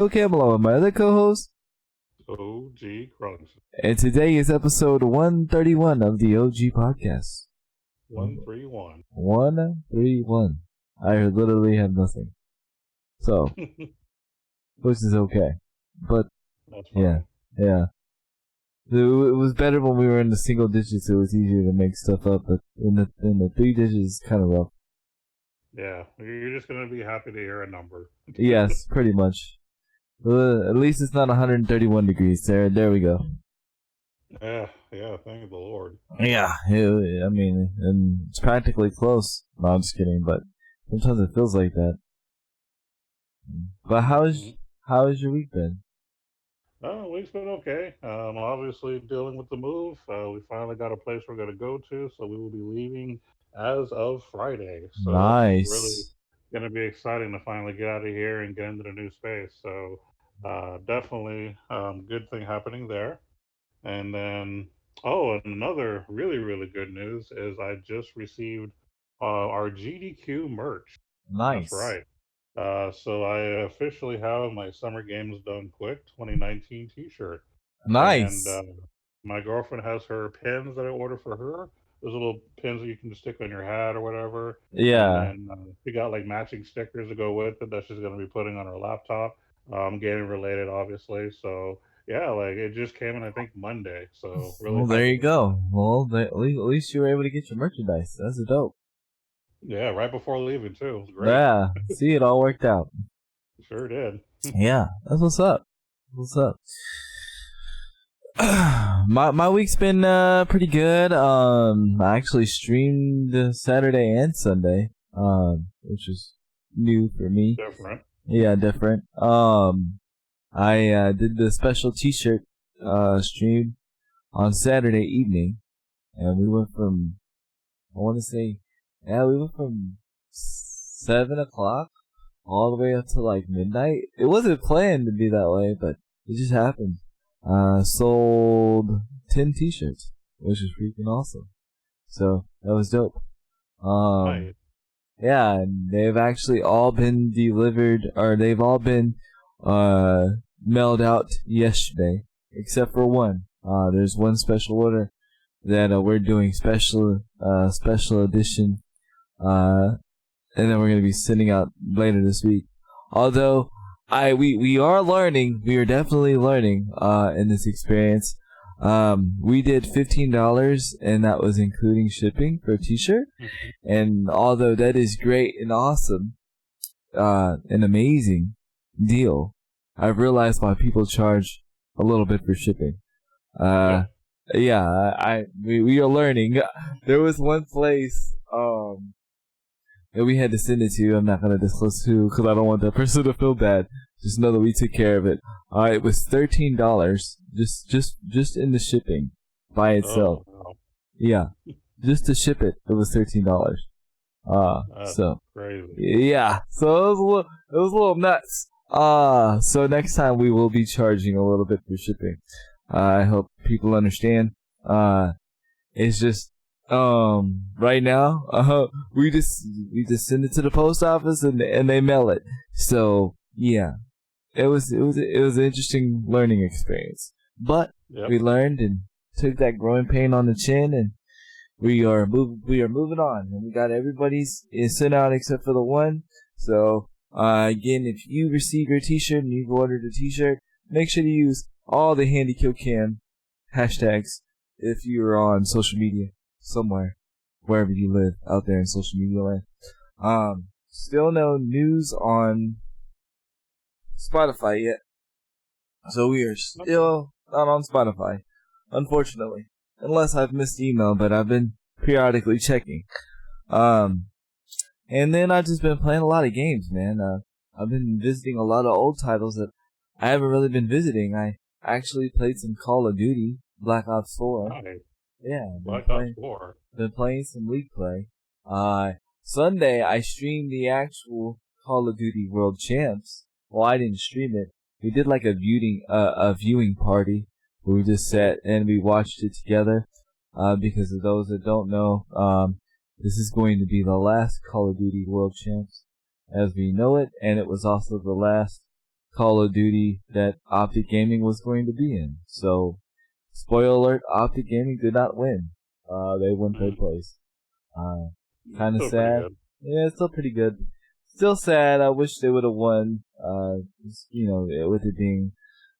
Okay, I'm along with my other co-host, OG Crunch. and today is episode 131 of the OG podcast. 131. 131. I literally have nothing. So, which is okay. But, That's yeah, fine. yeah. It was better when we were in the single digits, it was easier to make stuff up, but in the three digits, it's kind of rough. Yeah, you're just going to be happy to hear a number. Yes, pretty much. At least it's not 131 degrees. There we go. Yeah, thank the Lord. Yeah, I mean, and it's practically close. No, I'm just kidding, but sometimes it feels like that. But how's your week been? Week's been okay. Obviously dealing with the move. We finally got a place we're going to go to, so we will be leaving as of Friday. So it's really Nice. going to be exciting to finally get out of here and get into the new space. So definitely good thing happening there. And then, and another really, really good news is I just received our GDQ merch. That's Nice. right. So I officially have my Summer Games Done Quick 2019 T-shirt, and Nice. my girlfriend has her pins that I ordered for her. Those little pins that you can just stick on your hat or whatever, and Yeah. then she got like matching stickers to go with it that she's going to be putting on her laptop. Gaming related, obviously. So yeah, like it just came in I think Monday. So really Well, there happy you with that. go. Well, at least you were able to get your merchandise. That's dope. Yeah, right before leaving too. It was great. Yeah. See, it all worked out. Sure did. Yeah. That's what's up. What's up? my week's been pretty good. I actually streamed Saturday and Sunday, which is new for me. Different. Yeah, different. I did the special T-shirt stream on Saturday evening, and we went from we went from 7 o'clock all the way up to like midnight. It wasn't planned to be that way, but it just happened. Sold 10 T-shirts, which is freaking awesome. So that was dope. Nice. Yeah, and they've actually all been delivered, or they've all been mailed out yesterday, except for one. There's one special order that we're doing special edition, and then we're gonna be sending out later this week. Although we are learning, we are definitely learning in this experience. We did $15, and that was including shipping for a T-shirt. And although that is great and awesome, an amazing deal, I've realized why people charge a little bit for shipping. Yeah, we are learning. There was one place that we had to send it to. I'm not gonna disclose who because I don't want that person to feel bad. Just know that we took care of it. It was $13 just in the shipping by itself. Oh, wow. Yeah, just to ship it, it was $13. That's So crazy. yeah, so it was a little nuts. So next time we will be charging a little bit for shipping. I hope people understand. It's just right now we just send it to the post office and they mail it. So yeah, it was an interesting learning experience. But Yep. we learned and took that growing pain on the chin, and we are moving on, and we got everybody's sent out except for the one. So again, if you receive your T-shirt and you've ordered a T-shirt, make sure to use all the Handy Kill Cam hashtags if you're on social media somewhere, wherever you live out there in social media land. Still no news on Spotify yet, so we are still not on Spotify, unfortunately. Unless I've missed email, but I've been periodically checking. And then I've just been playing a lot of games, man. I've been visiting a lot of old titles that I haven't really been visiting. I actually played some Call of Duty, Black Ops 4. Nice. Yeah, Black Ops 4. been playing some League play. Sunday I streamed the actual Call of Duty World Champs. Well, I didn't stream it. We did like a viewing party where we just sat and we watched it together. Because of those that don't know, this is going to be the last Call of Duty World Champs as we know it, and it was also the last Call of Duty that Optic Gaming was going to be in. So, spoiler alert, Optic Gaming did not win. They won third place. Kind of Still pretty sad. good. Yeah, it's still pretty good. Still sad. I wish they would have won, with it being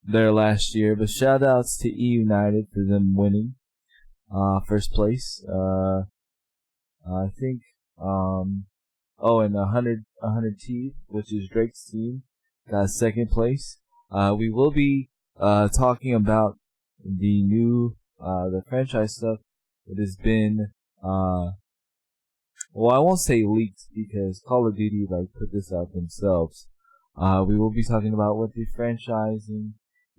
their last year. But shout outs to E United for them winning, first place. I think, and 100 T, which is Drake's team, got second place. We will be, talking about the new, the franchise stuff that has been, well, I won't say leaked because Call of Duty put this out themselves. We will be talking about what the franchising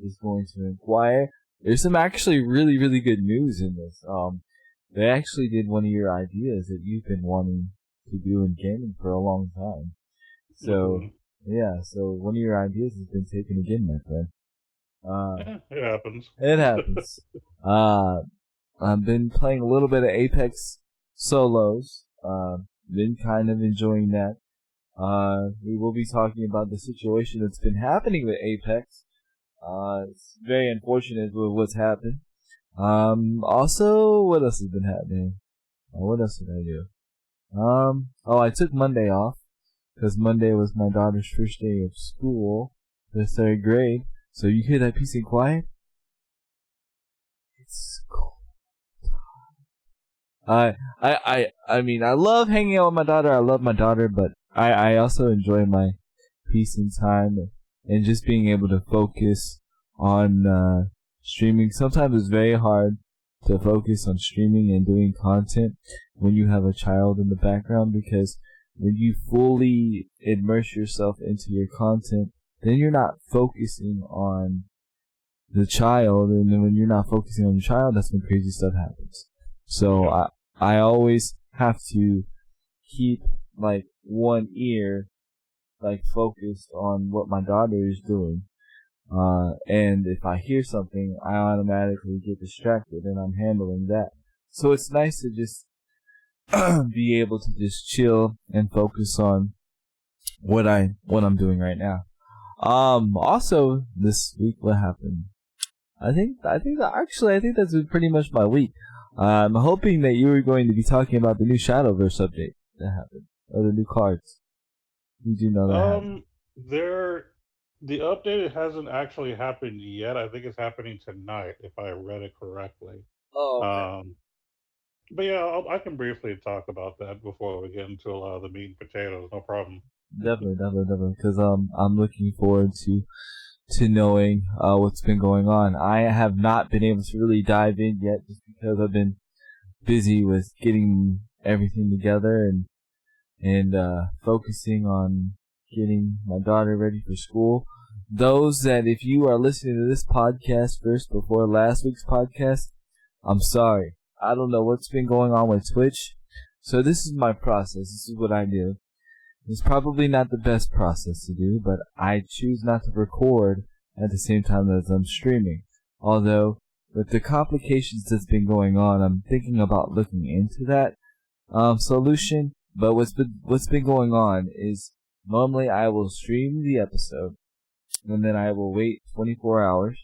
is going to inquire. There's some actually really, really good news in this. They actually did one of your ideas that you've been wanting to do in gaming for a long time. So, so one of your ideas has been taken again, my friend. It happens. It happens. I've been playing a little bit of Apex solos. Been kind of enjoying that. We will be talking about the situation that's been happening with Apex. It's very unfortunate with what's happened. Also, what else has been happening? What else did I do? I took Monday off because Monday was my daughter's first day of school, the third grade. So you hear that peace and quiet? It's cool. I mean, I love hanging out with my daughter. I love my daughter, but I also enjoy my peace and time and just being able to focus on streaming. Sometimes it's very hard to focus on streaming and doing content when you have a child in the background, because when you fully immerse yourself into your content, then you're not focusing on the child, and then when you're not focusing on the child, that's when crazy stuff happens. So I always have to keep one ear focused on what my daughter is doing. And if I hear something, I automatically get distracted, and I'm handling that. So it's nice to just be able to just chill and focus on what I'm doing right now. Also this week, what happened? I think that's been pretty much my week. I'm hoping that you were going to be talking about the new Shadowverse update that happened, or the new cards. You do know that happened. The update hasn't actually happened yet. I think it's happening tonight, if I read it correctly. Oh, okay. But yeah, I can briefly talk about that before we get into a lot of the meat and potatoes. No problem. Definitely. Because I'm looking forward to knowing what's been going on. I have not been able to really dive in yet, just because I've been busy with getting everything together and focusing on getting my daughter ready for school. Those that, if you are listening to this podcast first before last week's podcast, I'm sorry. I don't know what's been going on with Twitch. So this is my process. This is what I do. It's probably not the best process to do, but I choose not to record at the same time as I'm streaming. Although, with the complications that's been going on, I'm thinking about looking into that solution. But what's been going on is, normally I will stream the episode, and then I will wait 24 hours,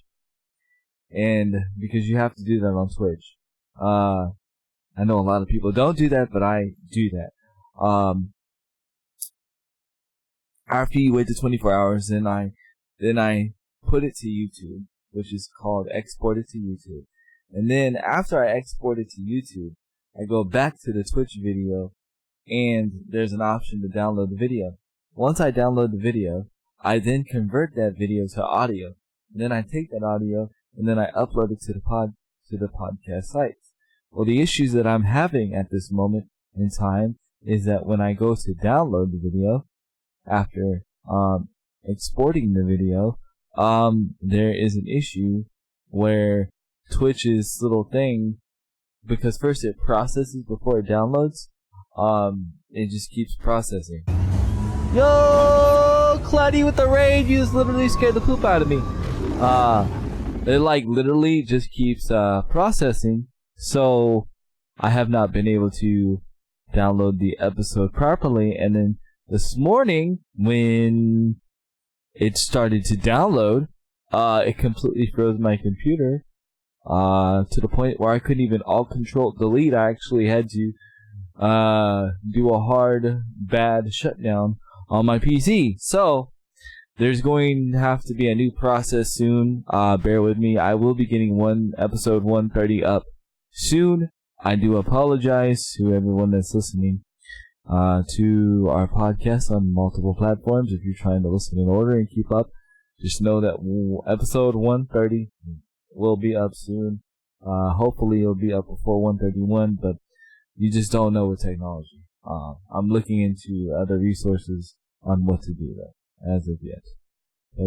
and because you have to do that on Twitch. I know a lot of people don't do that, but I do that. After you wait the 24 hours, then I put it to YouTube, which is called export it to YouTube. And then after I export it to YouTube, I go back to the Twitch video, and there's an option to download the video. Once I download the video, I then convert that video to audio. And then I take that audio, and then I upload it to the podcast sites. Well, the issues that I'm having at this moment in time is that when I go to download the video, after exporting the video, there is an issue where Twitch's little thing, because first it processes before it downloads, it just keeps processing. Yo, Cloudy with the raid, you just literally scared the poop out of me. It literally just keeps processing, so I have not been able to download the episode properly. And then this morning, when it started to download. It completely froze my computer. To the point where I couldn't even alt control delete. I actually had to do a hard bad shutdown on my PC. So there's going to have to be a new process soon. Bear with me. I will be getting episode 130 up soon. I do apologize to everyone that's listening to our podcast on multiple platforms. If you're trying to listen in order and keep up, just know that episode 130 will be up soon. Hopefully it'll be up before 131, but you just don't know with technology. I'm looking into other resources on what to do there as of yet, but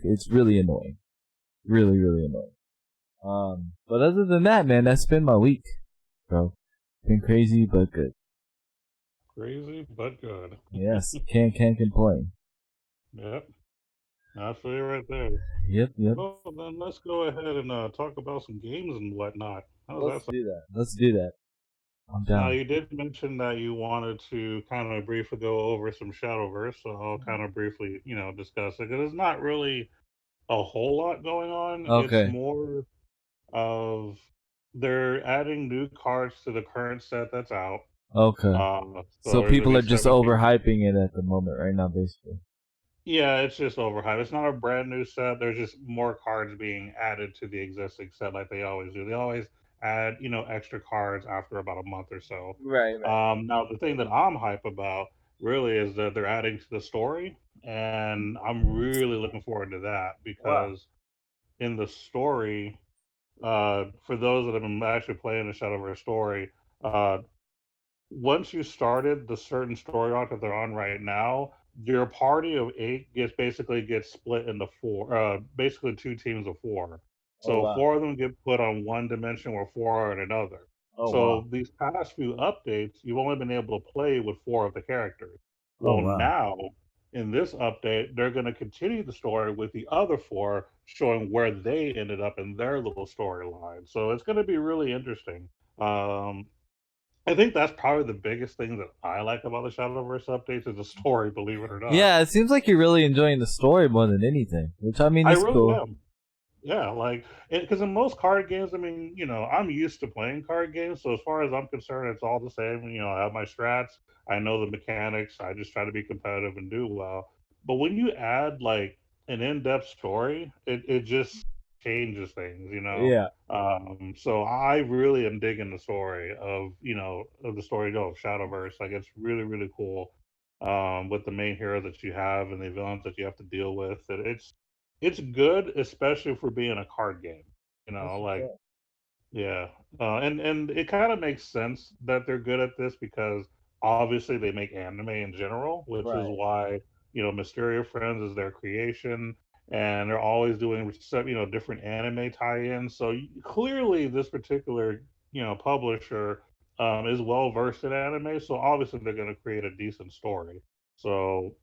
it's really annoying, really annoying. But other than that, man, that's been my week, bro. Been crazy but good. Crazy but good. Yes, can't complain. Yep. I feel you right there. Yep. Well, then let's go ahead and talk about some games and whatnot. How's Let's that sound? Let's do that. I'm Now, down. you did mention that you wanted to kind of briefly go over some Shadowverse, so I'll kind of briefly, discuss it because it's not really a whole lot going on. It's Okay. more of they're adding new cards to the current set that's out. Okay. So So there's people gonna are be just 17. overhyping it at the moment right now, basically. Yeah, it's just overhyped. It's not a brand new set. There's just more cards being added to the existing set, like they always do. They always add, extra cards after about a month or so. Right. Now, the thing that I'm hype about really is that they're adding to the story, and I'm really looking forward to that Wow. because in the story, for those that have been actually playing the Shadowverse story, uh, once you started the certain story arc that they're on right now, your party of 8 gets split into four, basically two teams of four. Oh So wow. 4 of them get put on one dimension, where 4 are in another. Oh wow. So these past few updates, you've only been able to play with 4 of the characters. Oh Well, wow. now in this update, they're going to continue the story with the other 4, showing where they ended up in their little storyline. So it's going to be really interesting. Um, I think that's probably the biggest thing that I like about the Shadowverse updates is the story, believe it or not. Yeah, it seems like you're really enjoying the story more than anything, which I mean I is really cool. am. Yeah, like, because in most card games, I mean, I'm used to playing card games, so as far as I'm concerned, it's all the same. I have my strats, I know the mechanics, I just try to be competitive and do well. But when you add like an in-depth story, it just changes things. Yeah. So I really am digging the story of the story of Shadowverse. Like, it's really, really cool. With the main hero that you have and the villains that you have to deal with. It's good, especially for being a card game. That's what's Like, up. yeah, and it kind of makes sense that they're good at this because obviously they make anime in general, which is Right. why Mysterio Friends is their creation, and they're always doing different anime tie-ins. So clearly, this particular publisher is well versed in anime, so obviously they're going to create a decent story. So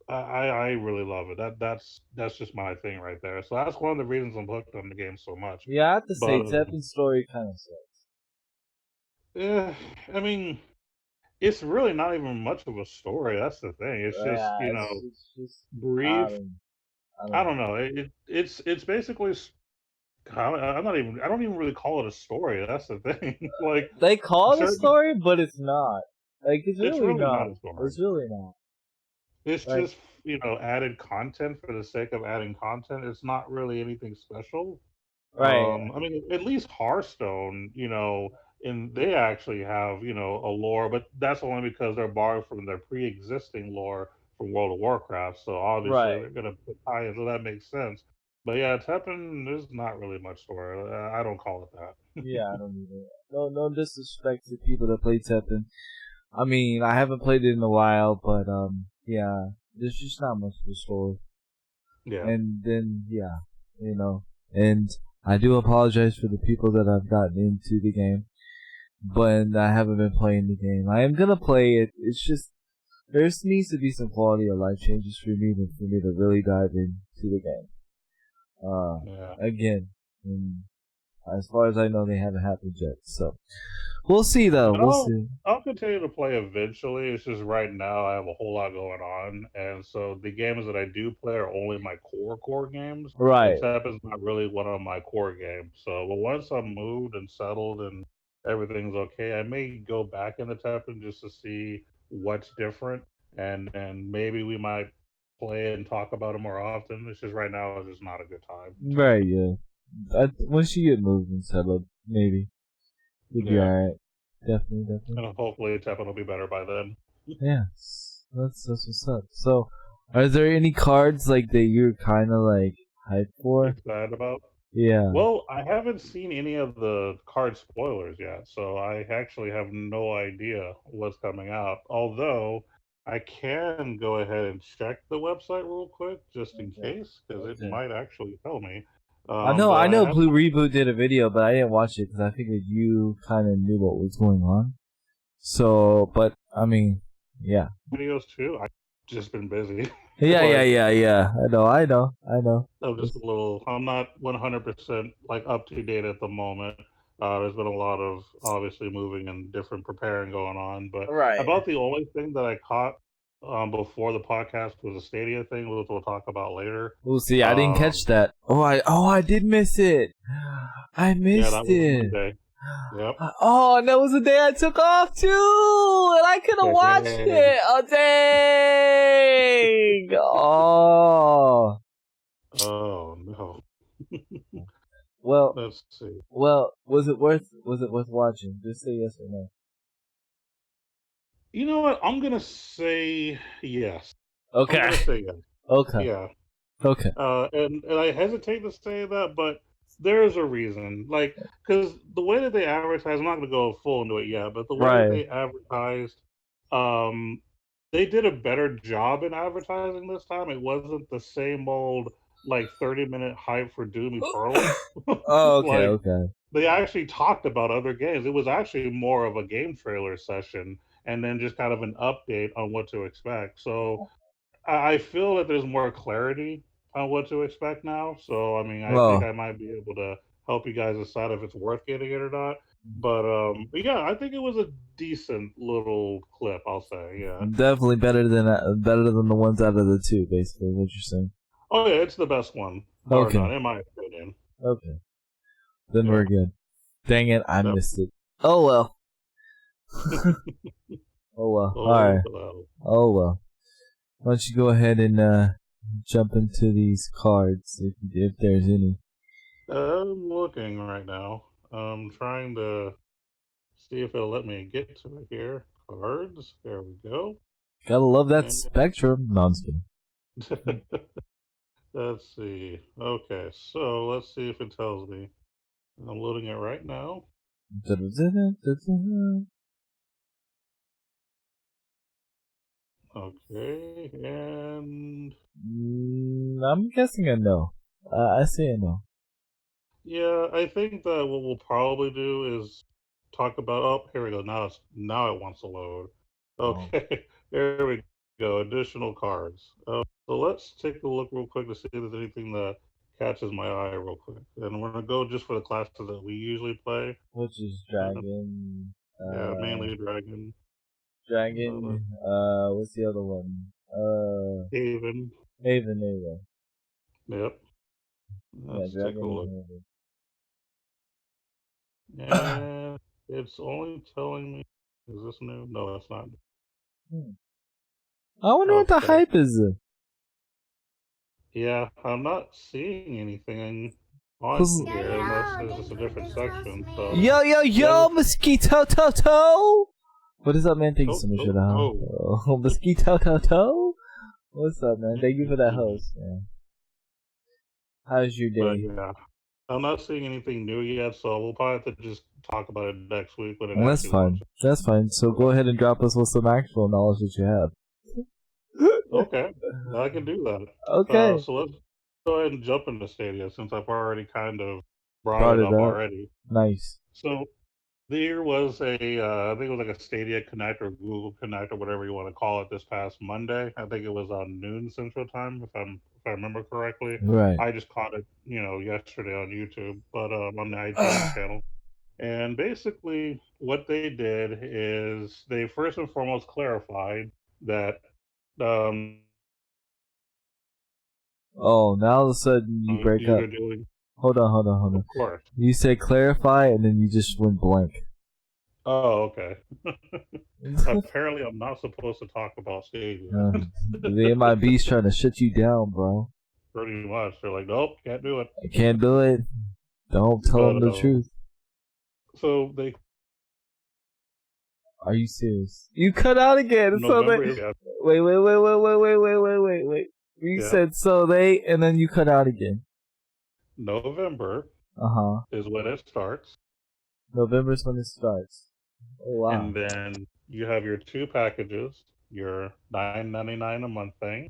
I really love it. That's just my thing right there. So that's one of the reasons I'm hooked on the game so much. Yeah, I have to say, But Teppan's story kind of sucks. eh, I mean, it's really not even much of a story. That's the thing. It's just Yeah, it's just I brief. don't I I don't don't know. know. It's basically. I don't even really call it a story. That's the thing. Like, They call it a certain. story, but it's not. Like it's It's really really not. not a story. It's really not. It's Like just added content for the sake of adding content. It's not really anything special. right. I mean, at least Hearthstone, and they actually have, a lore, but that's only because they're borrowed from their pre-existing lore from World of Warcraft. So obviously Right. they're gonna put tie-ins, so that makes sense. But yeah, Teppen, there's not really much story. I don't call it that. Yeah, I don't either. No disrespect to people that play Teppen. I mean, I haven't played it in a while, but yeah, there's just not much of a story. Yeah. And then yeah, you know, and I do apologize for the people that I've gotten into the game, but I haven't been playing the game. I am gonna play it. It's just there needs to be some quality of life changes for me to really dive into the game. Yeah. Again, and As far as I know, they haven't happened yet. So we'll see, though. But We'll see. I'll continue to play eventually. It's just right now I have a whole lot going on, and so the games that I do play are only my core games. Right. Except it's not really one of my core games. So, but once I'm moved and settled and everything's okay, I may go back into Tekken just to see what's different, and then maybe we might play and talk about it more often. It's just right now it's just not a good time. Right. Yeah. Once you get moved and settled, maybe you'll be Yeah, alright. Definitely. and hopefully Tekken will be better by then. Yeah. That's what's up. So, are there any cards like that you're kind of like hyped for? Excited about. Yeah. Well, I haven't seen any of the card spoilers yet, so I actually have no idea what's coming out. Although I can go ahead and check the website real quick just in Okay. case, because it Okay. might actually tell me. I But I know. have Blue Reboot did a video, but I didn't watch it because I figured you kind of knew what was going on. So, but I mean, yeah. videos too. I've just been busy. Yeah. Like I know. I'm just a little. I'm not 100% like up to date at the moment. There's been a lot of obviously moving and different preparing going on, but Right. about the only thing that I caught before the podcast was a Stadia thing, which we'll talk about later. We'll see. I didn't catch Um, that. I did miss it. I yeah, missed that was it. Monday. Yep. Oh, and that was the day I took off too, and I could have watched Dang. it. Oh dang! Oh, Oh no. well, Let's see. Was it worth watching? Just say yes or no. You know what? I'm gonna say yes. I'm Okay. gonna say yes. Okay. Yeah. Okay. And I hesitate to say that, but there is a reason. Like, because the way that they advertise, I'm not going to go full into it yet, but the way that Right. they advertised, um, they did a better job in advertising this time. It wasn't the same old like 30-minute hype for Doom Eternal. Oh, okay. Like Okay. they actually talked about other games. It was actually more of a game trailer session, and then just kind of an update on what to expect. So I feel that there's more clarity on what to expect now. So I mean, I think Well, I might be able to help you guys decide if it's worth getting it or not. But yeah, I think it was a decent little clip. I'll say, yeah. definitely better than the ones out of the two. Basically, what you're saying. Oh yeah, it's the best one, bar Okay. none, in my opinion. Okay. Then Yeah. we're good. Dang it, I Yep. missed it. Oh well. Oh well. Oh Alright. well. Oh well. Why don't you go ahead and jump into these cards if there's any. I'm looking right now. I'm trying to see if it'll let me get to it here. Cards. There we go. Gotta love that And spectrum. No, I'm just kidding. let's see. Okay, so let's see if it tells me. I'm loading it right now. Okay, and I'm guessing a no. I say a no. yeah, I think that what we'll probably do is talk about. Oh, here we go. Now it wants to load. Oh. Okay, there we go. Additional cards. So let's take a look real quick to see if there's anything that catches my eye real quick. And we're gonna go just for the classes that we usually play. Which is Uh, Dragon. yeah, mainly Dragon. Uh, What's the other one? Haven. Haven. Yep. Yeah, Let's take a Dragon look. and Haven. And it's only telling me. Is this new? No, it's not. Hmm. I wonder what the Okay. hype is. Yeah, I'm not seeing anything on Cause here unless there's just a different section. So yo, let mosquito toe. What is up, man? Thank you oh so much oh for the oh. mosquito toe. What's up, man? Thank you for that host, man. How's your But day? yeah, I'm not seeing anything new yet, so we'll probably have to just talk about it next week when it Well, that's actually fine. launches. That's fine. So go ahead and drop us with some actual knowledge that you have. Okay, I can do that. Okay. So let's go ahead and jump into Stadia since I've already kind of brought Brought it it up up. already. Nice. So there was I think it was like a Stadia Connect or Google Connect or whatever you want to call it this past Monday. I think it was on noon Central Time, if I remember correctly. Right. I just caught it, yesterday on YouTube, but on the IGN channel. And basically, what they did is they first and foremost clarified that um, Oh, now all of a sudden you break you're up. doing, Hold on. of course. You said clarify, and then you just went blank. Oh, okay. Apparently, I'm not supposed to talk about Stadia. The MIB's trying to shut you down, bro. Pretty much. They're like, nope, can't do it. I can't do it. Don't tell them the truth. So they. Are you serious? You cut out again. November So is, yeah. Wait. You said so they, and then you cut out again. November is when it starts. November's when it starts. Oh, wow. And then you have your two packages, your $9.99 a month thing,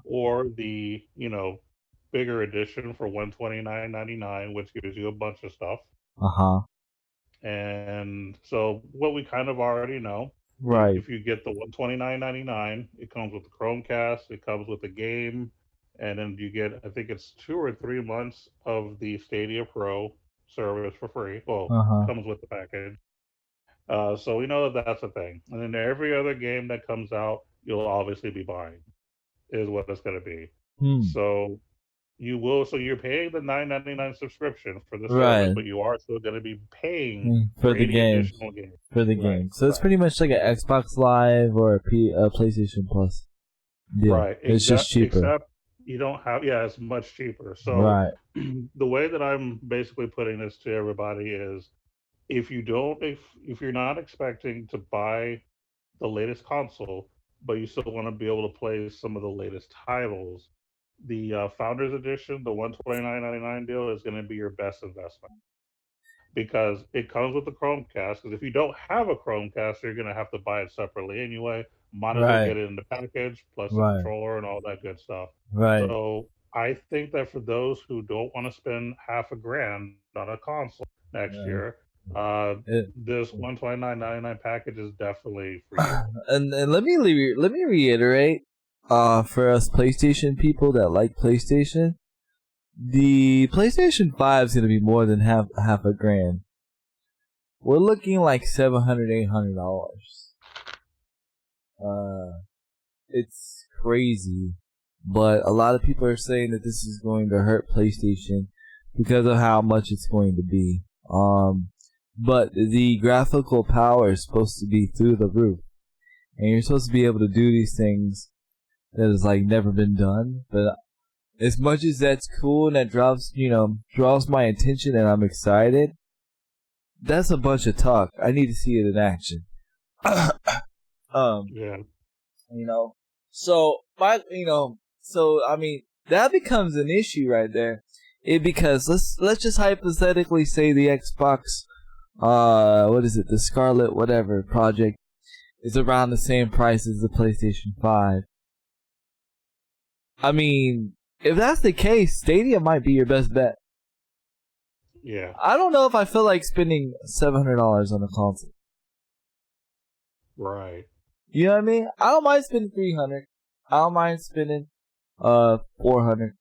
or the bigger edition for $129.99, which gives you a bunch of stuff. And so what we kind of already know, right? If you get the $129.99, it comes with the Chromecast, it comes with the game, and then you get, I think it's 2 or 3 months of the Stadia Pro service for free. Well, comes with the package. So we know that that's a thing. And then every other game that comes out, you'll obviously be buying, is what it's going to be. So you're paying the $9.99 subscription for the service, but you are still going to be paying for the game. For the game. So it's pretty much like an Xbox Live or a PlayStation Plus deal. Right. It's just cheaper. Except you don't have, it's much cheaper. So the way that I'm basically putting this to everybody is, if you're not expecting to buy the latest console, but you still want to be able to play some of the latest titles, the Founders Edition, the $129.99 deal, is going to be your best investment, because it comes with the Chromecast. Because if you don't have a Chromecast, you're going to have to buy it separately anyway. Might as well get it in the package, plus the controller and all that good stuff. So I think that for those who don't want to spend $500 on a console next year, this $129.99 package is definitely for you. And let me reiterate, for us PlayStation people that like PlayStation, the PlayStation 5 is gonna be more than half $1,000. We're looking like $700-800. It's crazy, but a lot of people are saying that this is going to hurt PlayStation because of how much it's going to be. But the graphical power is supposed to be through the roof, and you're supposed to be able to do these things that has like never been done. But as much as that's cool and that draws my attention and I'm excited, that's a bunch of talk. I need to see it in action. So I mean, that becomes an issue right there. Because let's just hypothetically say the Xbox, the Scarlet whatever project is around the same price as the PlayStation 5. I mean, if that's the case, Stadia might be your best bet. Yeah. I don't know if I feel like spending $700 on a console. Right. You know what I mean? I don't mind spending $300. I don't mind spending $400.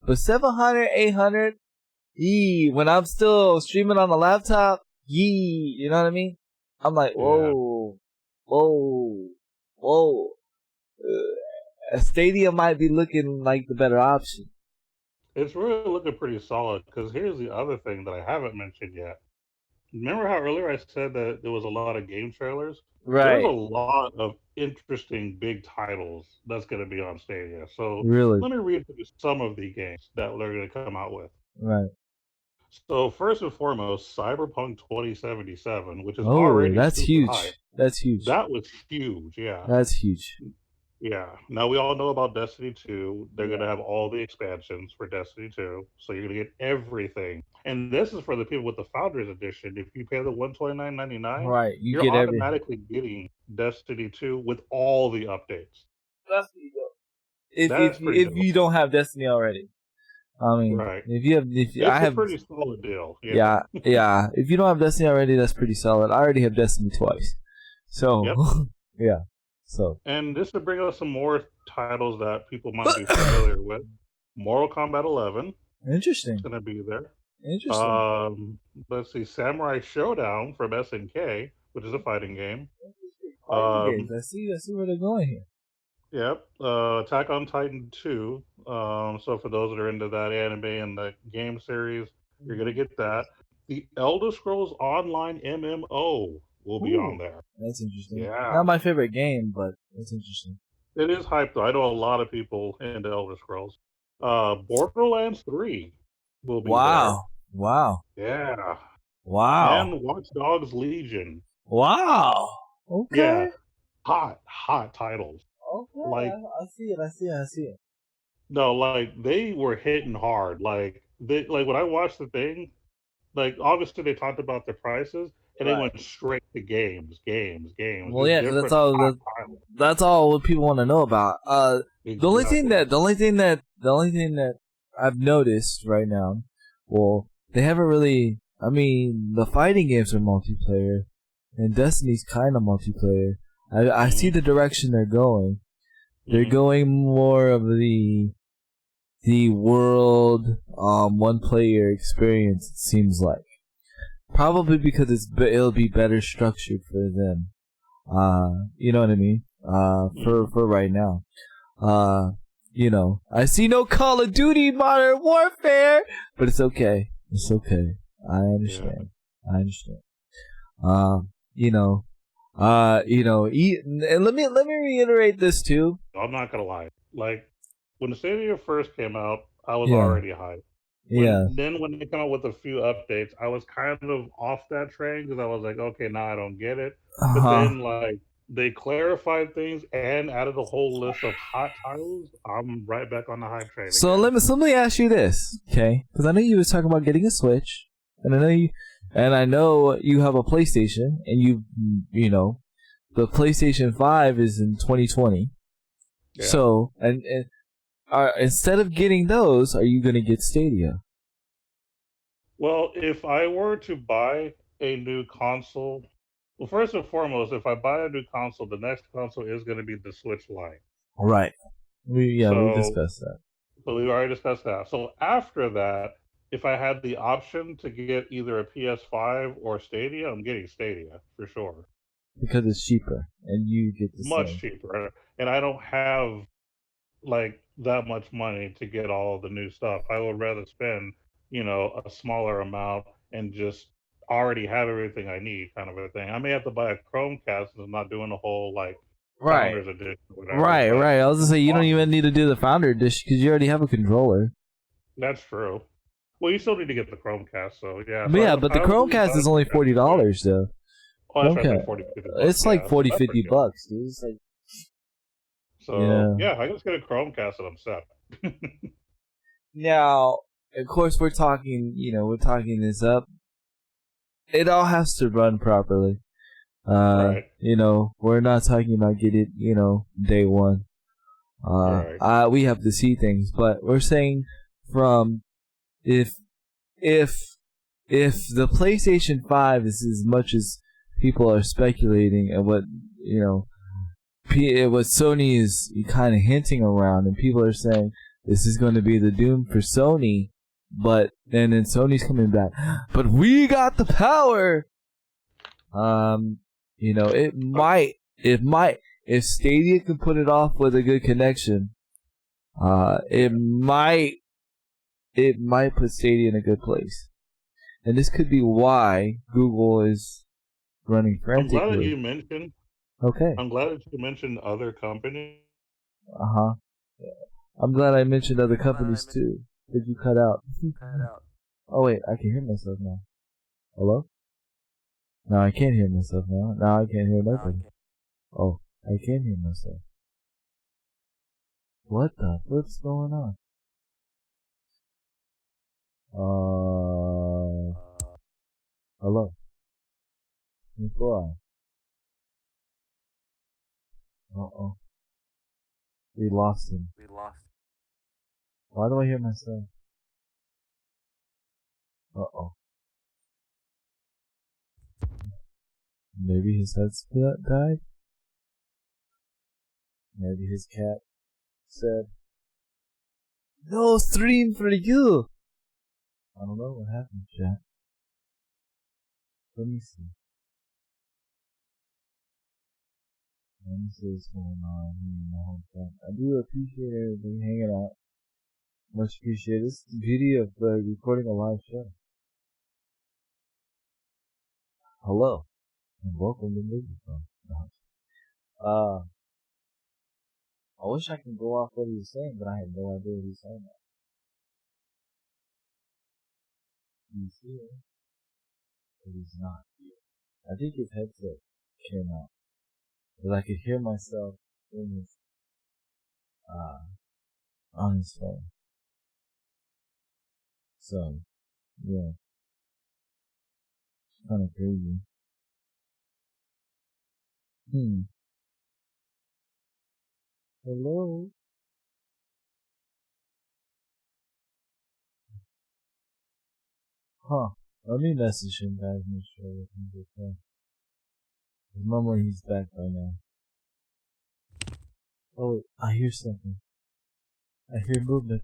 But $700, $800, when I'm still streaming on the laptop, you know what I mean? I'm like, whoa. A Stadia might be looking like the better option. It's really looking pretty solid, because here's the other thing that I haven't mentioned yet. Remember how earlier I said that there was a lot of game trailers? Right. There's a lot of interesting big titles that's going to be on Stadia. So let me read through some of the games that they're going to come out with. Right. So first and foremost, Cyberpunk 2077, which is already that's huge. High. That's huge. That was huge, yeah. That's huge. Yeah. Now we all know about Destiny 2. They're going to have all the expansions for Destiny 2. So you're going to get everything. And this is for the people with the Founders Edition. If you pay the $129.99, you're get automatically getting Destiny 2 with all the updates. That's pretty dope. If you don't have Destiny already. I mean, it's a pretty solid deal. Yeah. If you don't have Destiny already, that's pretty solid. I already have Destiny twice. So, yeah. So. And just to bring us some more titles that people might be familiar with. Mortal Kombat 11 is Interesting. going to be there. Interesting. Um, let's see, Samurai Showdown from SNK, which is a fighting game. Fighting games. I see where they're going here. Yep. Attack on Titan 2. So for those that are into that anime and the game series, you're gonna get that. The Elder Scrolls Online MMO will be on Ooh, there. that's interesting. Yeah. Not my favorite game, but that's interesting. It is hyped though. I know a lot of people into Elder Scrolls. Borderlands 3 will be there. Wow. Wow. Yeah. Wow. And Watch Dogs Legion. Wow. Yeah. Okay. Hot titles. Okay. Like I see it. I see it. I see it. no, like they were hitting hard. Like when I watched the thing, like obviously they talked about the prices and they Right. went straight to games, Well, just yeah, 'cause that's different all. hot titles. That's all what people want to know about. Exactly. The only thing that I've noticed right now, well, they haven't really. I mean, the fighting games are multiplayer, and Destiny's kind of multiplayer. I see Hmm. the direction they're going. They're Hmm. going more of the world one player experience. It seems like probably because it'll be better structured for them. You know what I mean? Hmm. For right now. I see no Call of Duty Modern Warfare, but it's okay. It's okay. I Yeah. understand. I understand. Um, you know, and let me reiterate this too. I'm not gonna lie. Like when the Stadia first came out, I was Yeah, already hyped. yeah. When they come out with a few updates, I was kind of off that train because I was like, okay, now I don't get it. Uh But huh. then like they clarified things and added a whole list of hot titles. I'm right back on the hype train So again. let me ask you this, okay? Because I know you was talking about getting a Switch, and I know you have a PlayStation, and the PlayStation 5 is in 2020. Yeah. So, instead of getting those, are you gonna get Stadia? Well, if I were to buy a new console, well, first and foremost, if I buy a new console, the next console is going to be the Switch Lite. Right. We So discussed that. But we've already discussed that. So after that, if I had the option to get either a PS5 or Stadia, I'm getting Stadia for sure. Because it's cheaper, and you get the Much same. cheaper. And I don't have like that much money to get all of the new stuff. I would rather spend, a smaller amount and just already have everything I need kind of a thing. I may have to buy a Chromecast and I'm not doing the whole like Right. founders edition or whatever, Right, but right. I was gonna say you don't honestly, even need to do the Founder Edition because you already have a controller. that's true. Well, you still need to get the Chromecast, so yeah. But So yeah, but the I would leave Chromecast that is only as a choice. $40 though. Oh, that's right. It's Chromecast, like 40, 50 bucks. it's like Yeah, so 40, that's pretty good. $50, dude. It's like So yeah. yeah, I just get a Chromecast and I'm set. Now, of course, we're talking this up. It all has to run properly. Right. We're not talking about get it, day one. Right. We have to see things, but we're saying from if if the PlayStation 5 is as much as people are speculating and what what Sony is kind of hinting around, and people are saying this is going to be the doom for Sony, and then Sony's coming back, but we got the power. It might if Stadia can put it off with a good connection, Yeah. it might put Stadia in a good place, and this could be why Google is running I'm glad that frantically. you mentioned. Okay. I'm glad that you mentioned other companies. Uh-huh. I'm glad I mentioned other companies too. Did you cut out? Oh wait, I can hear myself now. Hello? No, I can't hear myself now. Now I can't hear nothing. Oh, I can hear myself. What the flip's going on? Hello? Why? Uh-oh. We lost him. Why do I hear myself? Uh-oh. Maybe his headset died? Maybe his cat said, "No stream for you." I don't know what happened, chat. Let me see. Let me see what's going on here in my home chat. I do appreciate everybody hanging out. Much appreciated. This is the beauty of recording a live show. Hello, and welcome to Movie Phone. I wish I could go off what he was saying, but I have no idea what he's saying. He's here, but he's not here. I think his headset came out, but I could hear myself in his, on his phone. So, yeah, it's kind of crazy. Hello? Huh. Let me message him, guys, make sure everything's okay. Normally he's back by now. Oh, I hear something. I hear movement.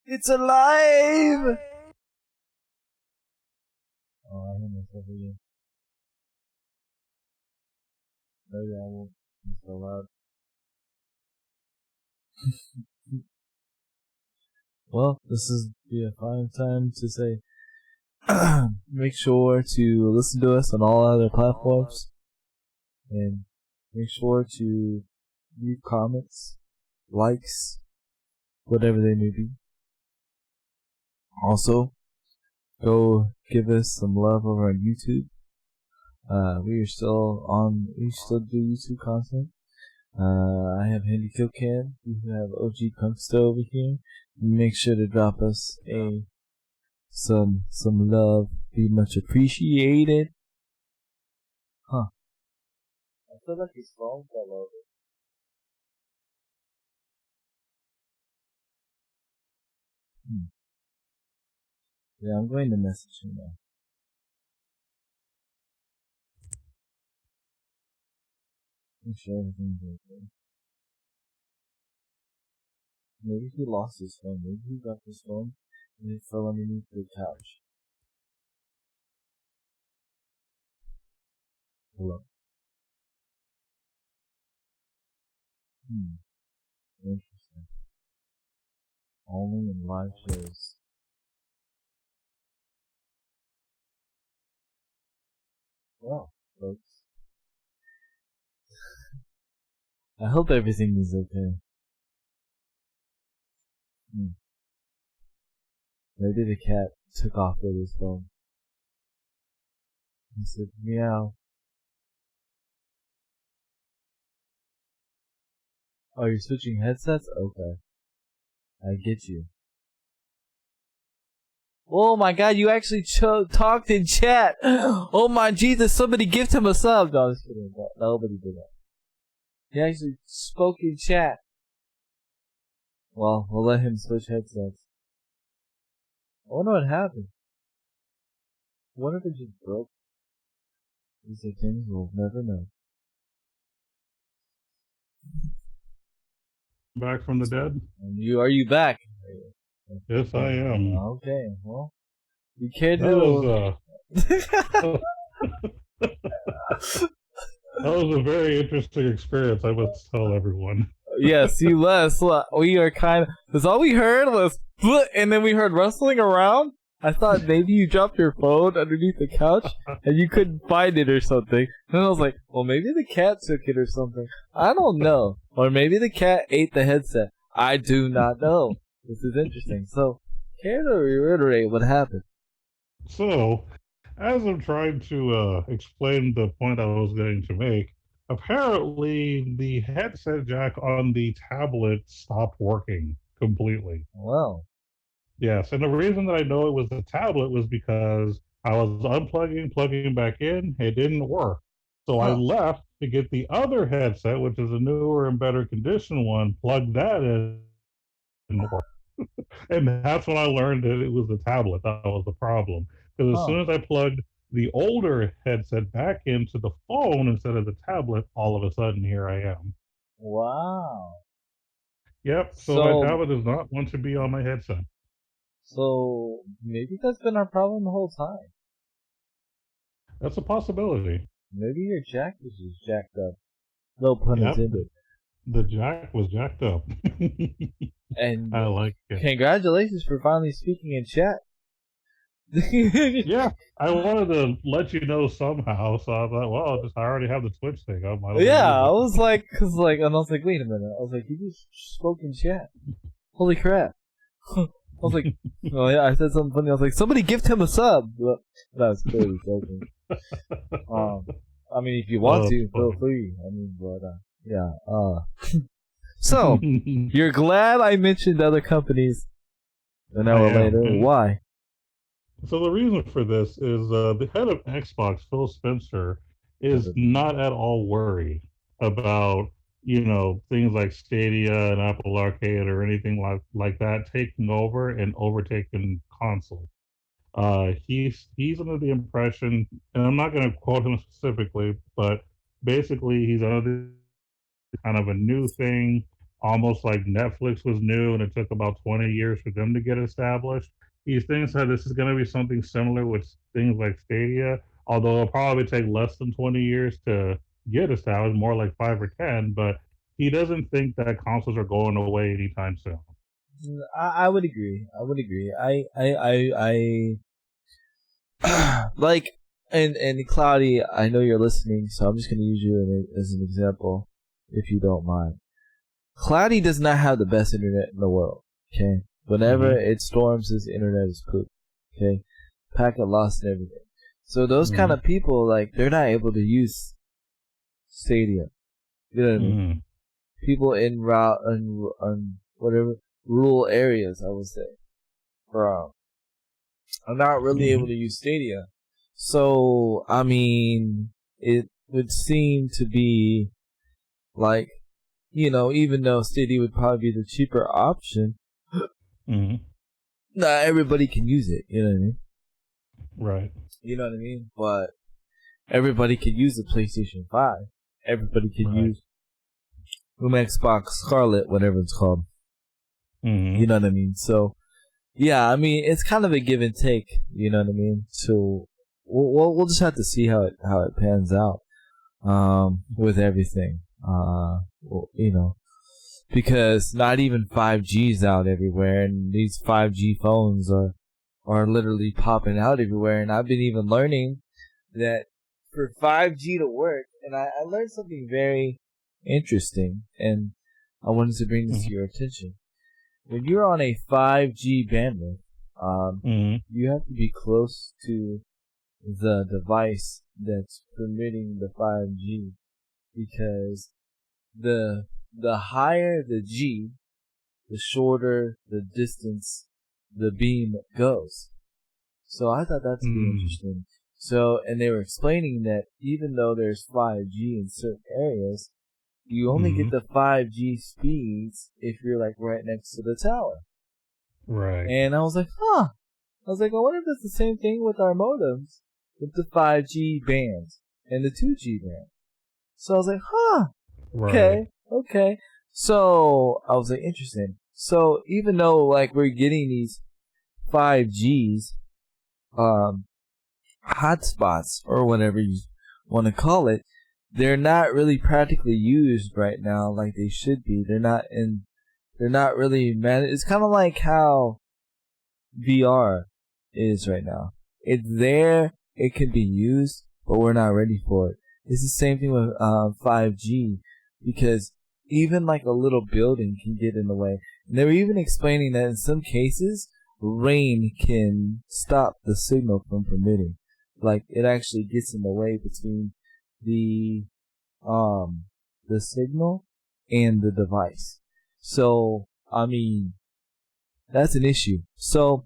It's alive! Oh, I hear myself again. Maybe I won't be so loud. Well, this is a fine time to say make sure to listen to us on all other platforms and make sure to leave comments, likes, whatever they may be. Also, go give us some love over on YouTube. We still do YouTube content. I have Handy Kill Cam. We have OG Punkster over here. Make sure to drop us some love. Be much appreciated. Huh. I feel like his phone fell over. Yeah, I'm going to message him now. Make sure everything's okay. Maybe he lost his phone. Maybe he got his phone and it fell underneath the couch. Hello. Interesting. Only in live shows. Well, folks. I hope everything is okay. Maybe the cat took off with his phone. He said, meow. Oh, you're switching headsets? Okay. I get you. Oh my god, you actually talked in chat! Oh my Jesus, somebody gift him a sub! No, I was kidding. Nobody did that. He actually spoke in chat. Well, we'll let him switch headsets. I wonder what happened. What if it just broke? These are things we'll never know. Back from the dead? And are you back? Yes, I am. Okay, well, you can't That was a very interesting experience, I must tell everyone. Yes, you must. We are because all we heard was, and then we heard rustling around. I thought maybe you dropped your phone underneath the couch and you couldn't find it or something. And I was like, well, maybe the cat took it or something. I don't know. Or maybe the cat ate the headset. I do not know. This is interesting. So, care to reiterate what happened? So, as I'm trying to explain the point I was going to make, apparently the headset jack on the tablet stopped working completely. Wow. Yes, and the reason that I know it was the tablet was because I was unplugging, plugging back in, it didn't work. So I left to get the other headset, which is a newer and better condition one, plugged that in, and work. And that's when I learned that it was the tablet that was the problem. Because as soon as I plugged the older headset back into the phone instead of the tablet, all of a sudden here I am. Wow. Yep. So my So, tablet does not want to be on my headset. so maybe that's been our problem the whole time. That's a possibility. Maybe your jack is just jacked up. No pun Yep. intended. The jack was jacked up. And I like it. congratulations for finally speaking in chat. Yeah, I wanted to let you know somehow, so I thought, well, I already have the Twitch thing up. Might as well Yeah, use I it. was like, and I was like, wait a minute. I was like, you just spoke in chat. Holy crap. I was like, oh yeah, I said something funny. I was like, somebody gift him a sub. But I was clearly joking. I mean, if you want Oh, to, feel funny. free. I mean, but, yeah, so, you're glad I mentioned other companies an I hour am. later. And Why? so the reason for this is the head of Xbox, Phil Spencer, is not at all worried about things like Stadia and Apple Arcade or anything like that taking over and overtaking console. He's under the impression, and I'm not going to quote him specifically, but basically he's under the kind of a new thing, almost like Netflix was new and it took about 20 years for them to get established. He thinks that this is going to be something similar with things like Stadia, although it'll probably take less than 20 years to get established, more like 5 or 10. But he doesn't think that consoles are going away anytime soon. I would agree. I would agree. Like, and Cloudy, I know you're listening, so I'm just going to use you as an example, if you don't mind. Cloudy does not have the best internet in the world, okay? Whenever it storms, his internet is poop, okay? Packet lost and everything. So those kind of people, like, they're not able to use Stadia. You know what I mean? People in whatever rural areas, I would say, are not really able to use Stadia. So, I mean, it would seem to be like, even though Stadia would probably be the cheaper option, not everybody can use it. You know what I mean? Right. You know what I mean? But everybody can use the PlayStation 5. Everybody can use Xbox Scarlet, whatever it's called. You know what I mean? So, yeah, I mean, it's kind of a give and take. You know what I mean? So, we'll just have to see how it pans out with everything. Because not even 5G's out everywhere, and these 5G phones are literally popping out everywhere. And I've been even learning that for 5G to work, and I learned something very interesting, and I wanted to bring this to your attention. When you're on a 5G bandwidth, you have to be close to the device that's permitting the 5G, because the higher the G, the shorter the distance the beam goes. So I thought that's pretty interesting. So, and they were explaining that even though there's 5G in certain areas, you only get the 5G speeds if you're like right next to the tower. Right. And I was like, I wonder if it's the same thing with our modems, with the 5G bands and the 2G band. So I was like, okay. So I was like, interesting. So even though like we're getting these 5Gs, hotspots or whatever you want to call it, they're not really practically used right now like they should be. They're not really managed. It's kind of like how VR is right now. It's there, it can be used, but we're not ready for it. It's the same thing with 5G, because even like a little building can get in the way. And they were even explaining that in some cases, rain can stop the signal from permitting. Like, it actually gets in the way between the signal and the device. So, I mean, that's an issue. So,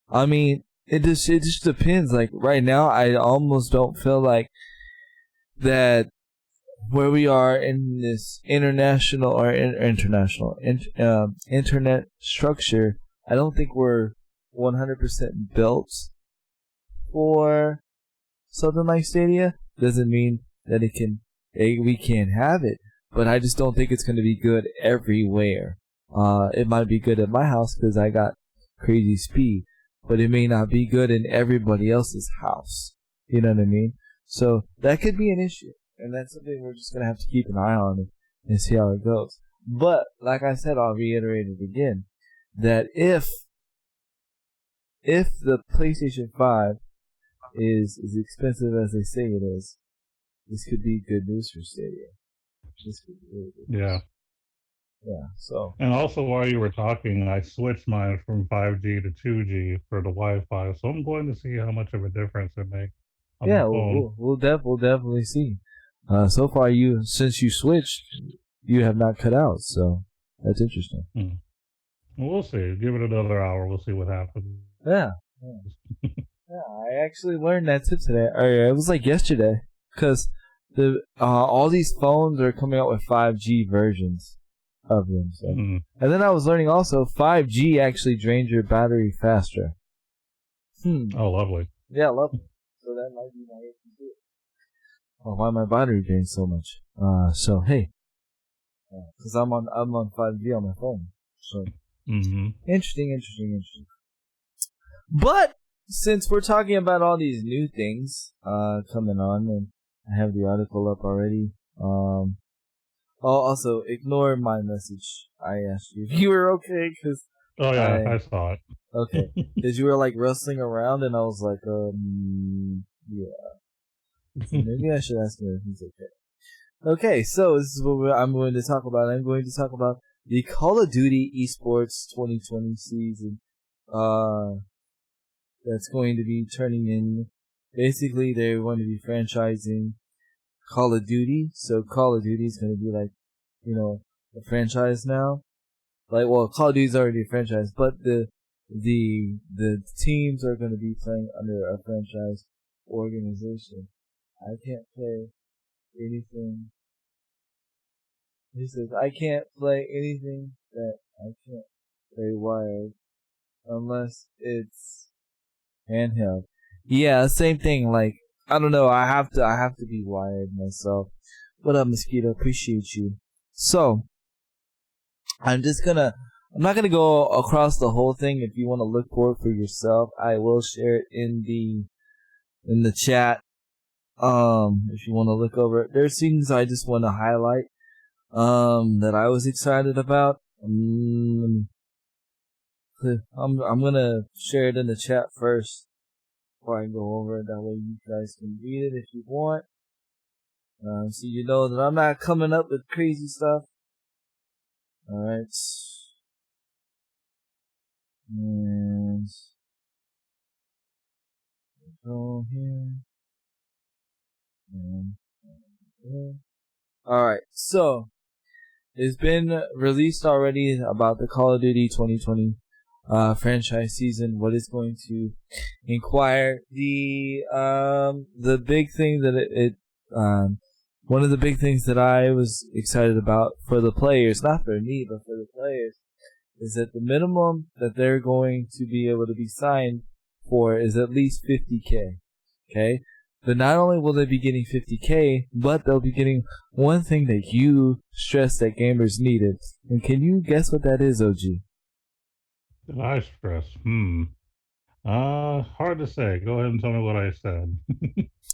I mean, it just depends. Like, right now, I almost don't feel like that where we are in this international or internet structure, I don't think we're 100% built for something like Stadia. Doesn't mean that we can't have it, but I just don't think it's going to be good everywhere. It might be good at my house because I got crazy speed, but it may not be good in everybody else's house. You know what I mean? So that could be an issue, and that's something we're just gonna have to keep an eye on and see how it goes. But like I said, I'll reiterate it again, that if the PlayStation 5 is as expensive as they say it is, this could be good news for Stadia. This could be really good news. Yeah. Yeah, so. And also, while you were talking, I switched mine from 5G to 2G for the Wi-Fi, so I'm going to see how much of a difference it makes on Yeah, the phone. we'll definitely see. So far, since you switched, you have not cut out, so that's interesting. We'll see. Give it another hour. We'll see what happens. Yeah. I actually learned that tip today. Or it was like yesterday, because all these phones are coming out with 5G versions of them. So. And then I was learning also 5G actually drains your battery faster. Oh, lovely. Yeah, lovely. So that might be my issue too. Oh, why my battery drains so much? So hey, because I'm on 5G on my phone. So interesting. But since we're talking about all these new things coming on, and I have the article up already. Also, ignore my message. I asked you if you were okay, because... Oh, yeah, I saw it. Okay. Because you were, like, wrestling around, and I was like, yeah. So maybe I should ask him if he's okay. Okay, so this is what I'm going to talk about. I'm going to talk about the Call of Duty Esports 2020 season. That's going to be turning in... Basically, they're going to be franchising Call of Duty, so Call of Duty is going to be like, a franchise now. Like, well, Call of Duty is already a franchise, but the teams are going to be playing under a franchise organization. I can't play anything. He says, I can't play anything that I can't play wired unless it's handheld. Yeah, same thing, like, I don't know. I have to be wired myself. What up, Mosquito? Appreciate you. So, I'm not gonna go across the whole thing. If you want to look for it for yourself, I will share it in the chat. If you want to look over it, there's things I just want to highlight, that I was excited about. I'm gonna share it in the chat first. Before I go over it, that way you guys can read it if you want. So you know that I'm not coming up with crazy stuff. Alright. And go here. And here. Alright, so it's been released already about the Call of Duty 2020 franchise season, what it's going to inquire. The big thing that one of the big things that I was excited about for the players, not for me, but for the players, is that the minimum that they're going to be able to be signed for is at least 50K. Okay? But not only will they be getting 50K, but they'll be getting one thing that you stressed that gamers needed. And can you guess what that is, OG? Did I stress? Hard to say. Go ahead and tell me what I said.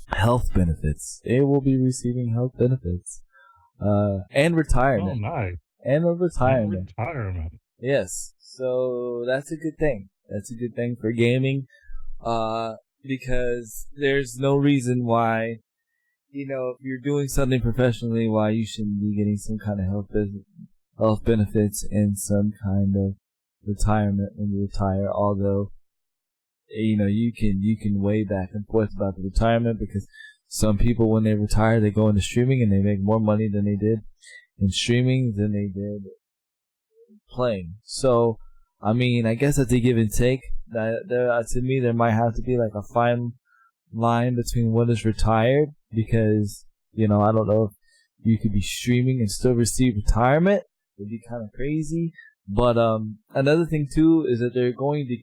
Health benefits. They will be receiving health benefits. And retirement. Oh, nice. And a retirement. Yes. So that's a good thing. That's a good thing for gaming. Because there's no reason why, if you're doing something professionally, why you shouldn't be getting some kind of health benefits and some kind of retirement when you retire. Although, you can weigh back and forth about the retirement, because some people, when they retire, they go into streaming and they make more money than they did in streaming than they did playing. So, I mean, I guess that's a give and take. To me, there might have to be like a fine line between what is retired, because, I don't know if you could be streaming and still receive retirement. It'd be kind of crazy. But another thing too is that they're going to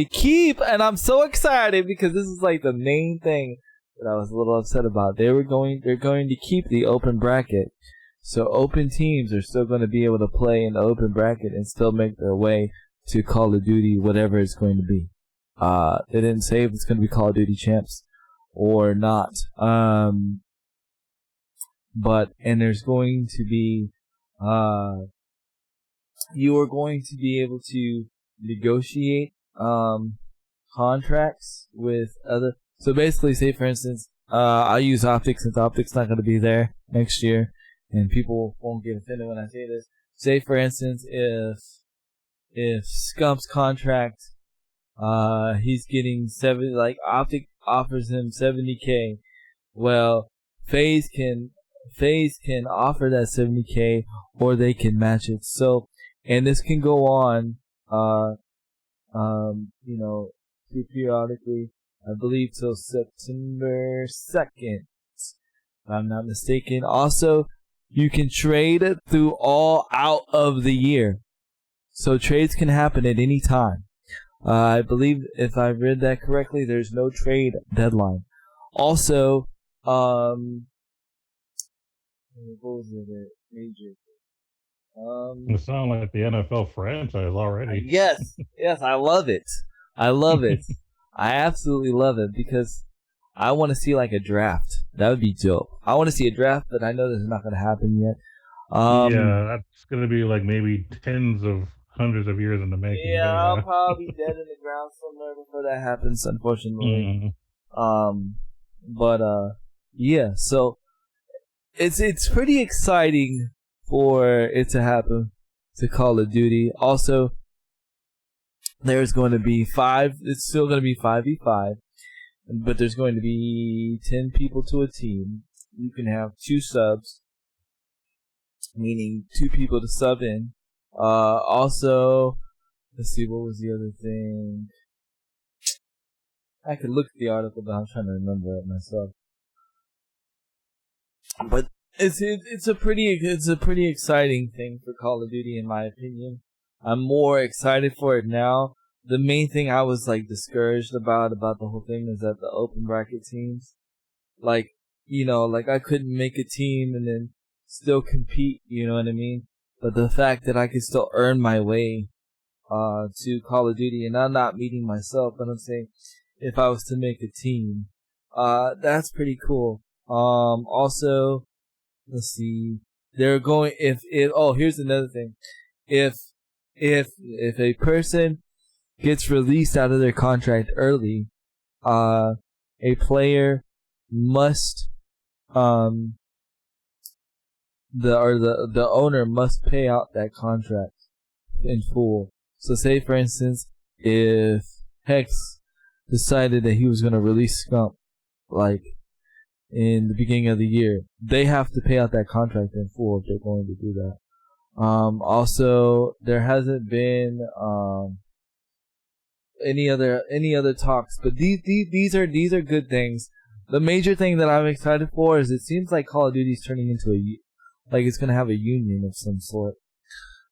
keep, and I'm so excited because this is like the main thing that I was a little upset about. They're going to keep the open bracket. So open teams are still going to be able to play in the open bracket and still make their way to Call of Duty, whatever it's going to be. They didn't say if it's going to be Call of Duty Champs or not. And there's going to be, you are going to be able to negotiate, contracts with other. So basically, say for instance, I use Optic since Optic's not going to be there next year, and people won't get offended when I say this. Say for instance, if Scump's contract, he's getting Optic offers him $70K. Well, FaZe can offer that $70K, or they can match it. So, and this can go on, periodically. I believe till September 2nd, if I'm not mistaken. Also, you can trade out of the year. So trades can happen at any time. I believe, if I read that correctly, there's no trade deadline. Also, what was it? Major. You sound like the NFL franchise already. Yes, I love it. I absolutely love it because I want to see like a draft. That would be dope. I want to see a draft, but I know this is not going to happen yet. Yeah, that's going to be like maybe hundreds of years in the making. Yeah, I'll probably be dead in the ground somewhere before that happens, unfortunately. Yeah, so it's pretty exciting for it to happen to Call of Duty. Also, there's going to be it's still going to be 5v5, but there's going to be 10 people to a team. You can have 2 subs, meaning 2 people to sub in. Also, let's see, what was the other thing? I could look at the article, but I'm trying to remember it myself. But it's a pretty exciting thing for Call of Duty, in my opinion. I'm more excited for it now. The main thing I was discouraged about the whole thing is that the open bracket teams, I couldn't make a team and then still compete, you know what I mean? But the fact that I could still earn my way to Call of Duty, and I'm not meeting myself, but I'm saying if I was to make a team, that's pretty cool. Also, let's see, they're going, here's another thing. If a person gets released out of their contract early, a player must, the owner must pay out that contract in full. So say for instance, if Hex decided that he was going to release Scump, in the beginning of the year, they have to pay out that contract in full if they're going to do that. Also, there hasn't been any other talks, but these are good things. The major thing that I'm excited for is it seems like Call of Duty is turning into it's gonna have a union of some sort.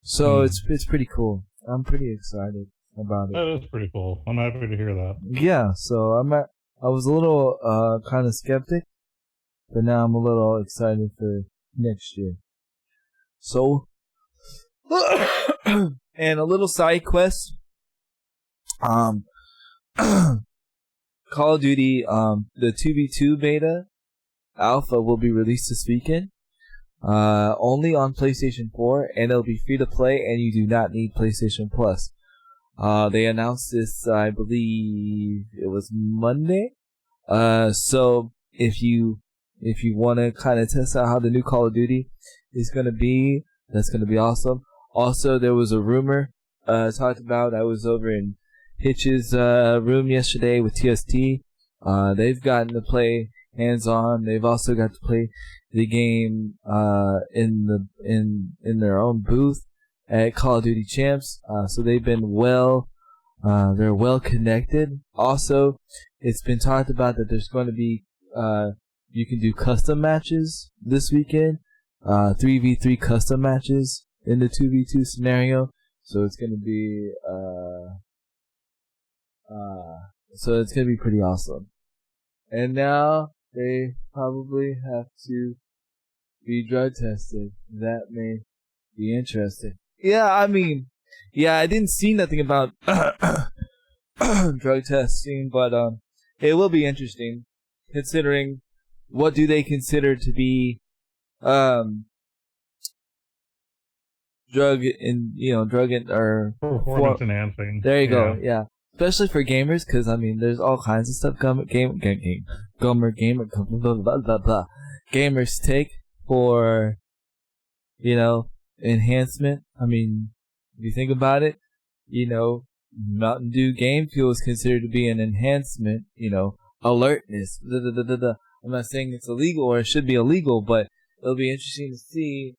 So it's pretty cool. I'm pretty excited about it. That is pretty cool. I'm happy to hear that. Yeah, so I was a little kind of skeptic, but now I'm a little excited for next year. So, and a little side quest. Call of Duty, the 2v2 beta alpha will be released this weekend. Only on PlayStation 4, and it'll be free to play, and you do not need PlayStation Plus. They announced this, I believe it was Monday. So if you want to kind of test out how the new Call of Duty is going to be, that's going to be awesome. Also, there was a rumor talked about. I was over in Hitch's room yesterday with TST. They've gotten to play hands-on. They've also got to play the game in their own booth at Call of Duty Champs. So they've been they're well connected. Also, it's been talked about that there's going to be you can do custom matches this weekend, 3v3 custom matches in the 2v2 scenario. So it's going to be pretty awesome. And now they probably have to be drug tested. That may be interesting. Yeah, I mean, yeah, I didn't see nothing about drug testing, but it will be interesting considering what do they consider to be drug or Performance enhancing. there you go. Yeah, especially for gamers, because I mean, there's all kinds of stuff gamers take for enhancement. I mean, if you think about it, Mountain Dew Game Fuel is considered to be an enhancement. Alertness. I'm not saying it's illegal or it should be illegal, but it'll be interesting to see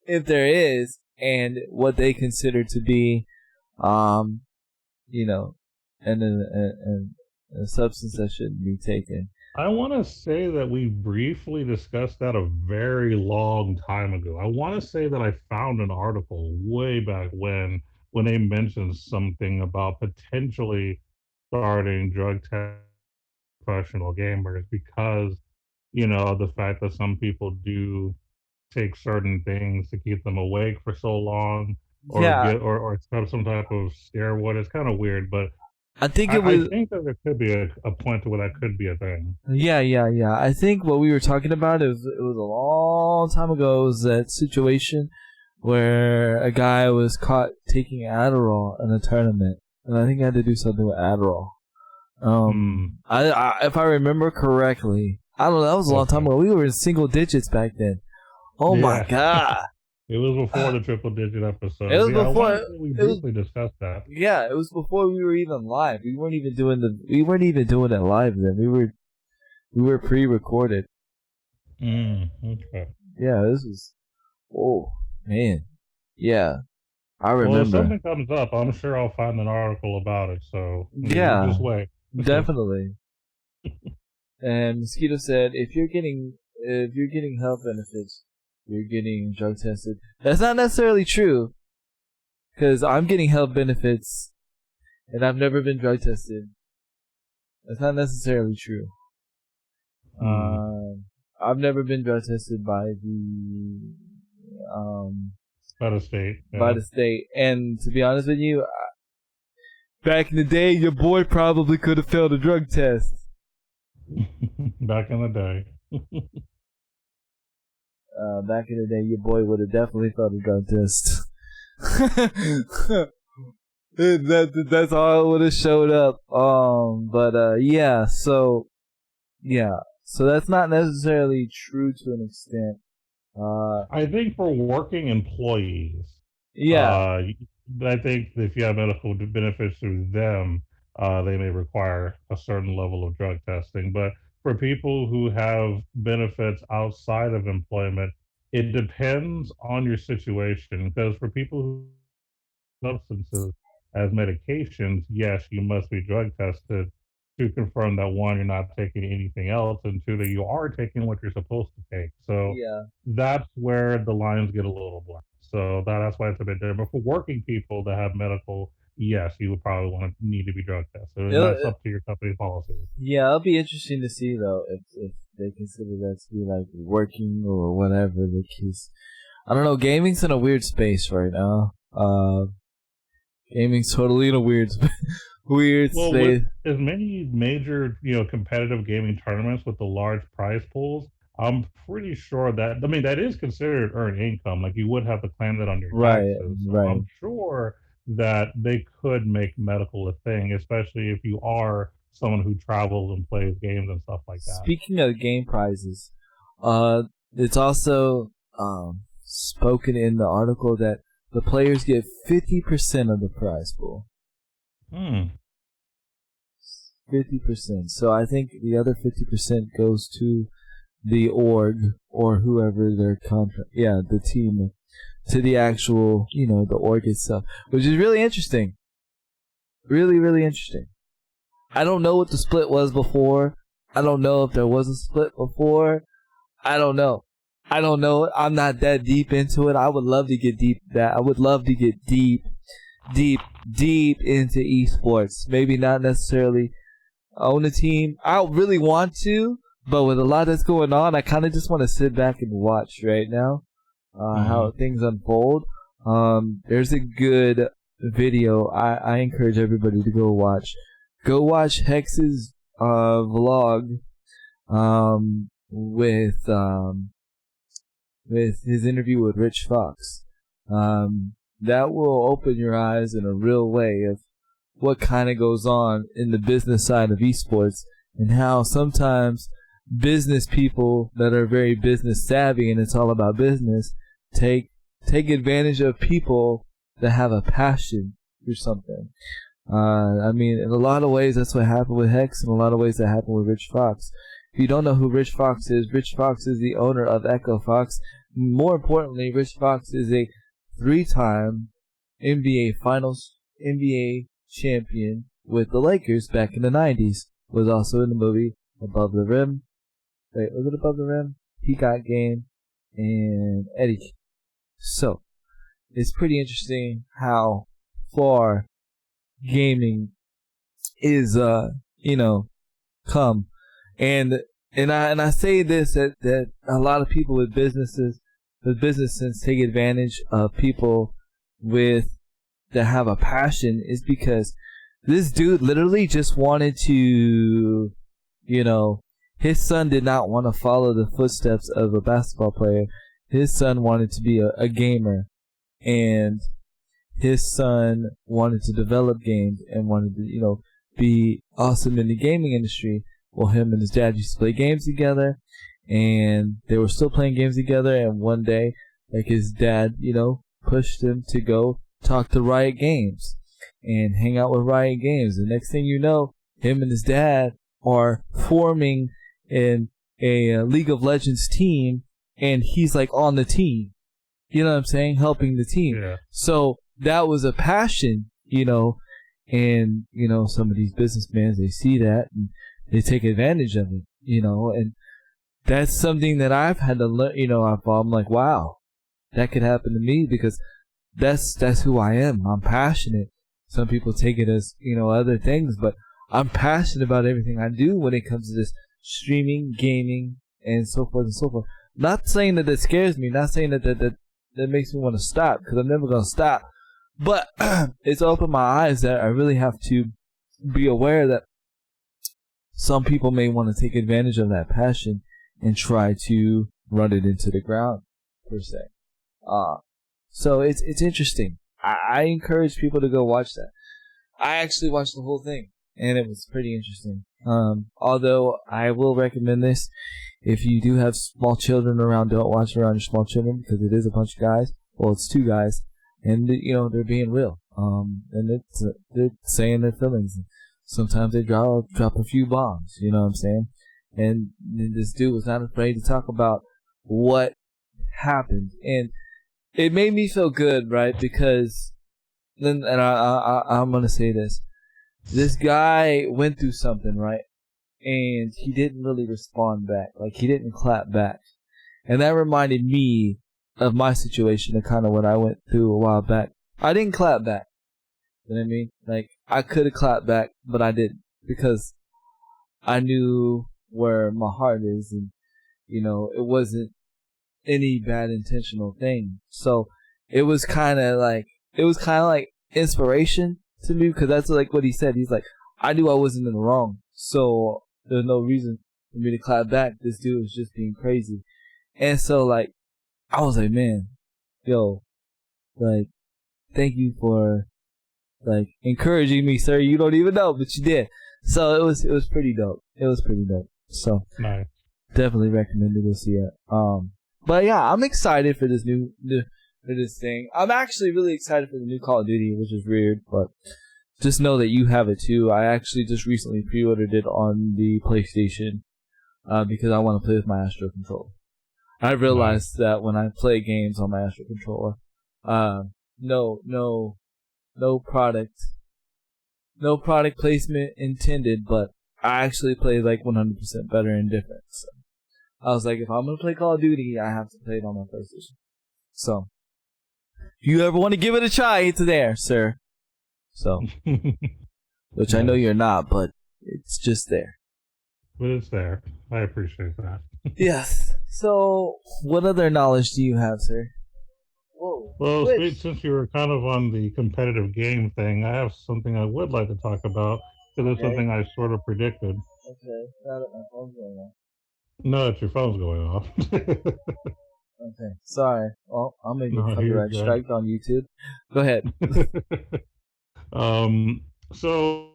if there is and what they consider to be, and a substance that shouldn't be taken. I want to say that we briefly discussed that a very long time ago. I want to say that I found an article way back when they mentioned something about potentially starting drug tests professional gamers because the fact that some people do take certain things to keep them awake for so long or Yeah, get or have some type of steroid. It's kind of weird, but I think it I was. think that there could be a point to where that could be a thing. Yeah. I think what we were talking about it was a long time ago. It was that situation where a guy was caught taking Adderall in a tournament, and I think he had to do something with Adderall. I if I remember correctly, I don't know. That was a long time ago. We were in single digits back then. Oh my god! It was before the triple digit episode. It was before we briefly discussed that. Yeah, it was before we were even live. We weren't even doing it live then. We were pre-recorded. Okay. Yeah, this was. Oh man, yeah, I remember. Well, if something comes up, I'm sure I'll find an article about it. So yeah, just wait. Definitely. And Mosquito said, if you're getting health benefits, you're getting drug tested. That's not necessarily true, because I'm getting health benefits, and I've never been drug tested. That's not necessarily true. I've never been drug tested by the state. Yeah. By the state, and to be honest with you, back in the day, your boy probably could have failed a drug test. Back in the day. Back in the day, your boy would have definitely failed a drug test. That's all it would have showed up. So that's not necessarily true to an extent. I think for working employees, I think if you have medical benefits through them, they may require a certain level of drug testing. But for people who have benefits outside of employment, it depends on your situation. Because for people who use substances as medications, yes, you must be drug tested to confirm that one, you're not taking anything else, and two, that you are taking what you're supposed to take. So that's where the lines get a little blurred. So that's why it's a bit different. But for working people that have medical, yes, you would probably need to be drug tested. That's up to your company's policy. Yeah, it'll be interesting to see though if they consider that to be like working or whatever the case. I don't know. Gaming's in a weird space right now. Gaming's totally in a weird space. Space. With as many major, competitive gaming tournaments with the large prize pools, I'm pretty sure that is considered earned income. Like you would have to claim that on your taxes. So right. I'm sure that they could make medical a thing, especially if you are someone who travels and plays games and stuff like that. Speaking of game prizes, it's also spoken in the article that the players get 50% of the prize pool. 50%. So I think the other 50% goes to the org or whoever their contract. Yeah, the team, to the actual, the org itself, which is really interesting. Really, really interesting. I don't know what the split was before. I don't know if there was a split before. I don't know. I'm not that deep into it. I would love to get deep into esports. Maybe not necessarily own a team. I really want to, But with a lot that's going on, I kind of just want to sit back and watch right now how things unfold. There's a good video I encourage everybody to go watch. Go watch Hex's vlog with his interview with Rich Fox. That will open your eyes in a real way of what kind of goes on in the business side of esports, and how sometimes business people that are very business savvy and it's all about business take advantage of people that have a passion for something. I mean, in a lot of ways, that's what happened with Hex. In a lot of ways, that happened with Rich Fox. If you don't know who Rich Fox is the owner of Echo Fox. More importantly, Rich Fox is a 3-time NBA Finals NBA champion with the Lakers back in the 90s. Was also in the movie Above the Rim. Wait, was it Above the Rim? He Got Game and Eddie. So, it's pretty interesting how far gaming is, come. And I say this that a lot of people with business sense take advantage of people that have a passion, is because this dude literally just wanted to, his son did not want to follow the footsteps of a basketball player. His son wanted to be a gamer, and his son wanted to develop games and wanted to, be awesome in the gaming industry. Well, him and his dad used to play games together, and they were still playing games together, and one day, his dad, pushed him to go talk to Riot Games and hang out with Riot Games. The next thing you know, him and his dad are forming in a League of Legends team, and he's on the team. You know what I'm saying? Helping the team. Yeah. So that was a passion, and, some of these businessmen, they see that and they take advantage of it, and that's something that I've had to learn, I'm like, wow, that could happen to me, because that's who I am. I'm passionate. Some people take it as, other things, but I'm passionate about everything I do when it comes to this streaming, gaming, and so forth and so forth. Not saying that scares me, not saying that makes me want to stop, because I'm never going to stop. But it's opened my eyes that I really have to be aware that some people may want to take advantage of that passion and try to run it into the ground, per se. So it's interesting. I encourage people to go watch that. I actually watched the whole thing, and it was pretty interesting. Although I will recommend this, if you do have small children around, don't watch it around your small children, because it is a bunch of guys. Well, it's 2 guys, and they're being real. And they're saying their feelings. Sometimes they drop a few bombs. You know what I'm saying? And this dude was not afraid to talk about what happened, and it made me feel good, right? Because then, and I'm gonna say this. This guy went through something, right? And he didn't really respond back. He didn't clap back. And that reminded me of my situation and kind of what I went through a while back. I didn't clap back. You know what I mean? I could have clapped back, but I didn't. Because I knew where my heart is, and, it wasn't any bad intentional thing. So it was kind of like inspiration to me, because that's what he said. He's like, I knew I wasn't in the wrong, so there's no reason for me to clap back. This dude was just being crazy. And so I was like, man, yo, thank you for encouraging me, sir. You don't even know, but you did. So it was pretty dope. It was pretty dope. So nice. Definitely recommend to go see it. But yeah, I'm excited for this for this thing. I'm actually really excited for the new Call of Duty, which is weird, but just know that you have it too. I actually just recently pre-ordered it on the PlayStation because I want to play with my Astro controller. I realized that when I play games on my Astro controller, no product placement intended, but I actually play 100% better and different. So I was like, if I'm gonna play Call of Duty, I have to play it on my PlayStation. So if you ever want to give it a try, it's there, sir. So, which I know you're not, but it's just there. but it's there. I appreciate that. Yes. So, what other knowledge do you have, sir? Whoa. Well, Switch. since you were kind of on the competitive game thing, I have something I would like to talk about because it's Okay. something I sort of predicted. Okay. Now that my phone's going on. No, that your phone's going off. Okay. Sorry. Well, I'll make a No, you're copyright good. strike on YouTube. Go ahead. um, so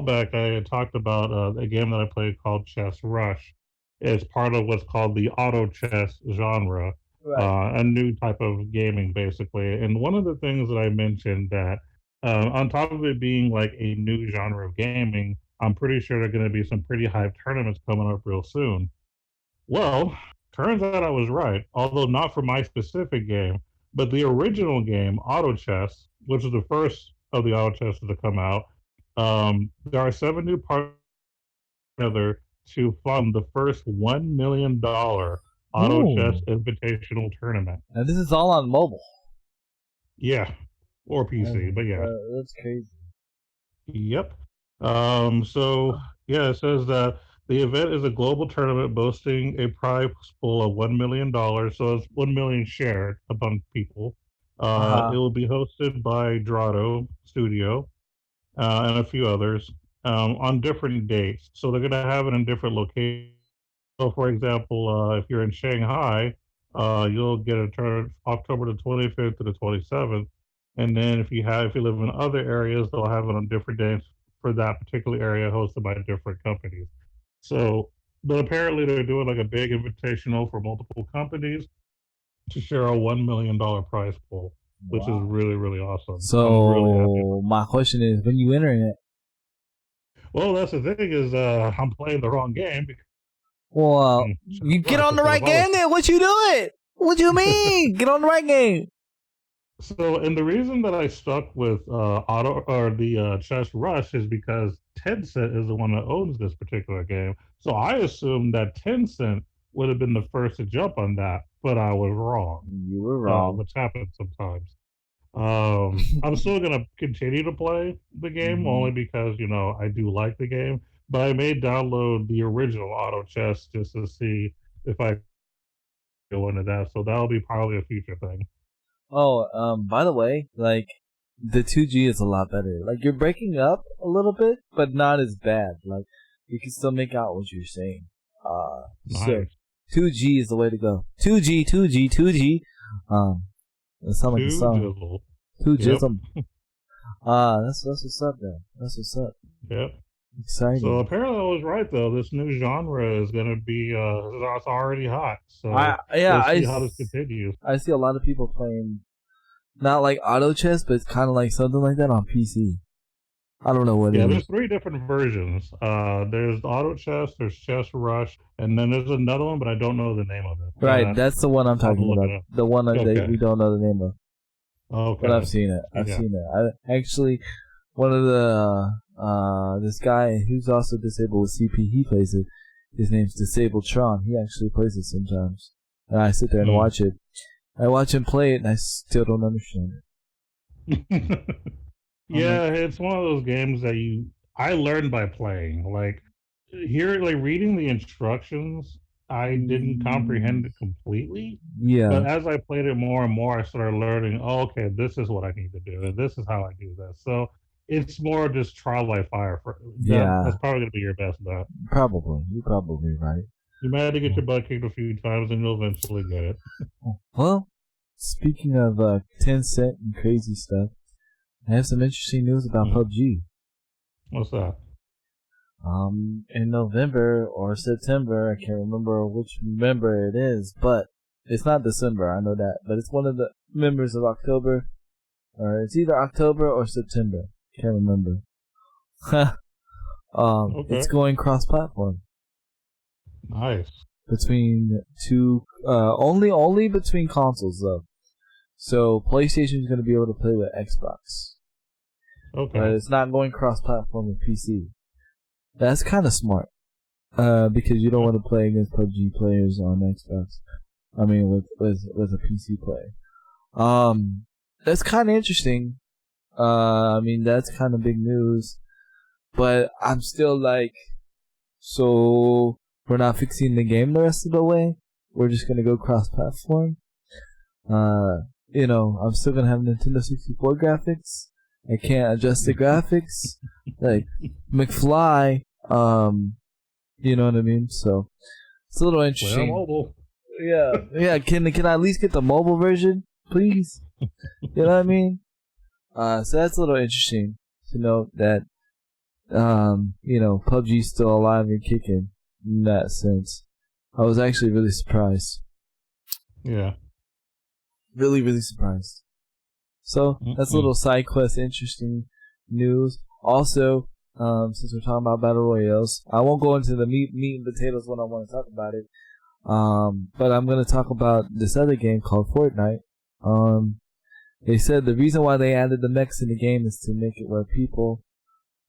back, I had talked about a game that I played called Chess Rush. It's part of what's called the auto chess genre, Right. a new type of gaming, basically. And one of the things that I mentioned that, on top of it being like a new genre of gaming, I'm pretty sure there are going to be some pretty hype tournaments coming up real soon. Well, turns out I was right, although not for my specific game, but the original game, Auto Chess, which is the first of the Auto Chess to come out. There are 7 new partners together to fund the first $1 million Auto Chess Ooh. Invitational Tournament. And this is all on mobile. Yeah, or PC, but yeah. That's crazy. Yep. So yeah, it says that the event is a global tournament boasting a prize pool of $1 million. So it's 1 million shared among people. Uh It huh. will be hosted by Drado Studio and a few others on different dates. So they're gonna have it in different locations. So, for example, if you're in Shanghai, you'll get a turn October the 25th to the 27th, and then if you live in other areas, they'll have it on different days for that particular area, hosted by different companies. So, but apparently they're doing like a big invitational for multiple companies to share a $1 million prize pool, which is Wow. really really awesome. I'm really happy about So my question is, when you entering it? it. Well, that's the thing is, I'm playing the wrong game because Well, you get Rush on the instead of right Auto. game then. What you doing? What you mean? Get on the right game. So, and the reason that I stuck with Auto or the Chess Rush is because Tencent is the one that owns this particular game. So I assumed that Tencent would have been the first to jump on that, but I was wrong, You were wrong. which happens sometimes. I'm still gonna continue to play the game Hmm. only because I do like the game, but I may download the original Auto Chess just to see if I go into that. So that'll be probably a future thing. Oh, by the way, like the 2G is a lot better. Like you're breaking up a little bit, but not as bad. Like you can still make out what you're saying. So Nice. 2G is the way to go. 2G, 2G, 2G. It sounds like a Two song. Jizzle. Two Yep. Jism. That's what's up, though. That's what's up. Yep. So Exciting. apparently I was right though. This new genre is gonna be it's already hot. I So yeah, we'll see how this continues. I see a lot of people playing not like auto chess, but it's kind of like something like that on PC. I don't know what it Yeah, is. there's 3 different versions. There's Auto Chess, there's Chess Rush, and then there's another one, but I don't know the name of it. Right, that's the one I'm I'll have to talking look about. it up. The one that Okay. we don't know the name of. But I've Okay. seen it. I've Yeah. seen it. I actually one of the this guy who's also disabled with CP. He plays it. His name's Disabled Tron. He actually plays it sometimes, and I sit there and Mm. watch it. I watch him play it, and I still don't understand it. I'm like, Yeah, it's one of those games that I learned by playing. Like like reading the instructions, I didn't mm, comprehend it completely. yeah, But as I played it more and more, I started learning, oh, okay, this is what I need to do, and this is how I do this. So it's more just trial by fire. For that, yeah, that's probably gonna be your best bet. probably. You're probably right. You might have to get your butt kicked a few times, and you'll eventually get it. Well, speaking of Tencent and crazy stuff, I have some interesting news about Hmm. PUBG. What's that? In November or September, I can't remember which member it is, but it's not December, I know that, but it's one of the members of October, or it's either October or September, can't remember. It's Okay, going cross-platform nice. between two, only between consoles though. So PlayStation is going to be able to play with Xbox, but Okay. it's not going cross-platform with PC. That's kind of smart. Because you don't Yeah. want to play against PUBG players on Xbox. I mean, with a PC player. That's kind of interesting. I mean, that's kind of big news. But I'm still like, So we're not fixing the game the rest of the way. We're just gonna go cross-platform. I'm still gonna have Nintendo 64 graphics. I can't adjust the graphics. Like McFly, you know what I mean? So it's a little interesting. Well, mobile. Yeah. Can I at least get the mobile version, please? You know what I mean? So that's a little interesting to note that, PUBG's still alive and kicking in that sense. I was actually really surprised. Yeah. Really, really surprised. So that's a little side quest, interesting news. Also, since we're talking about battle royales, I won't go into the meat and potatoes when I want to talk about it. But I'm gonna talk about this other game called Fortnite. They said the reason why they added the mechs in the game is to make it where people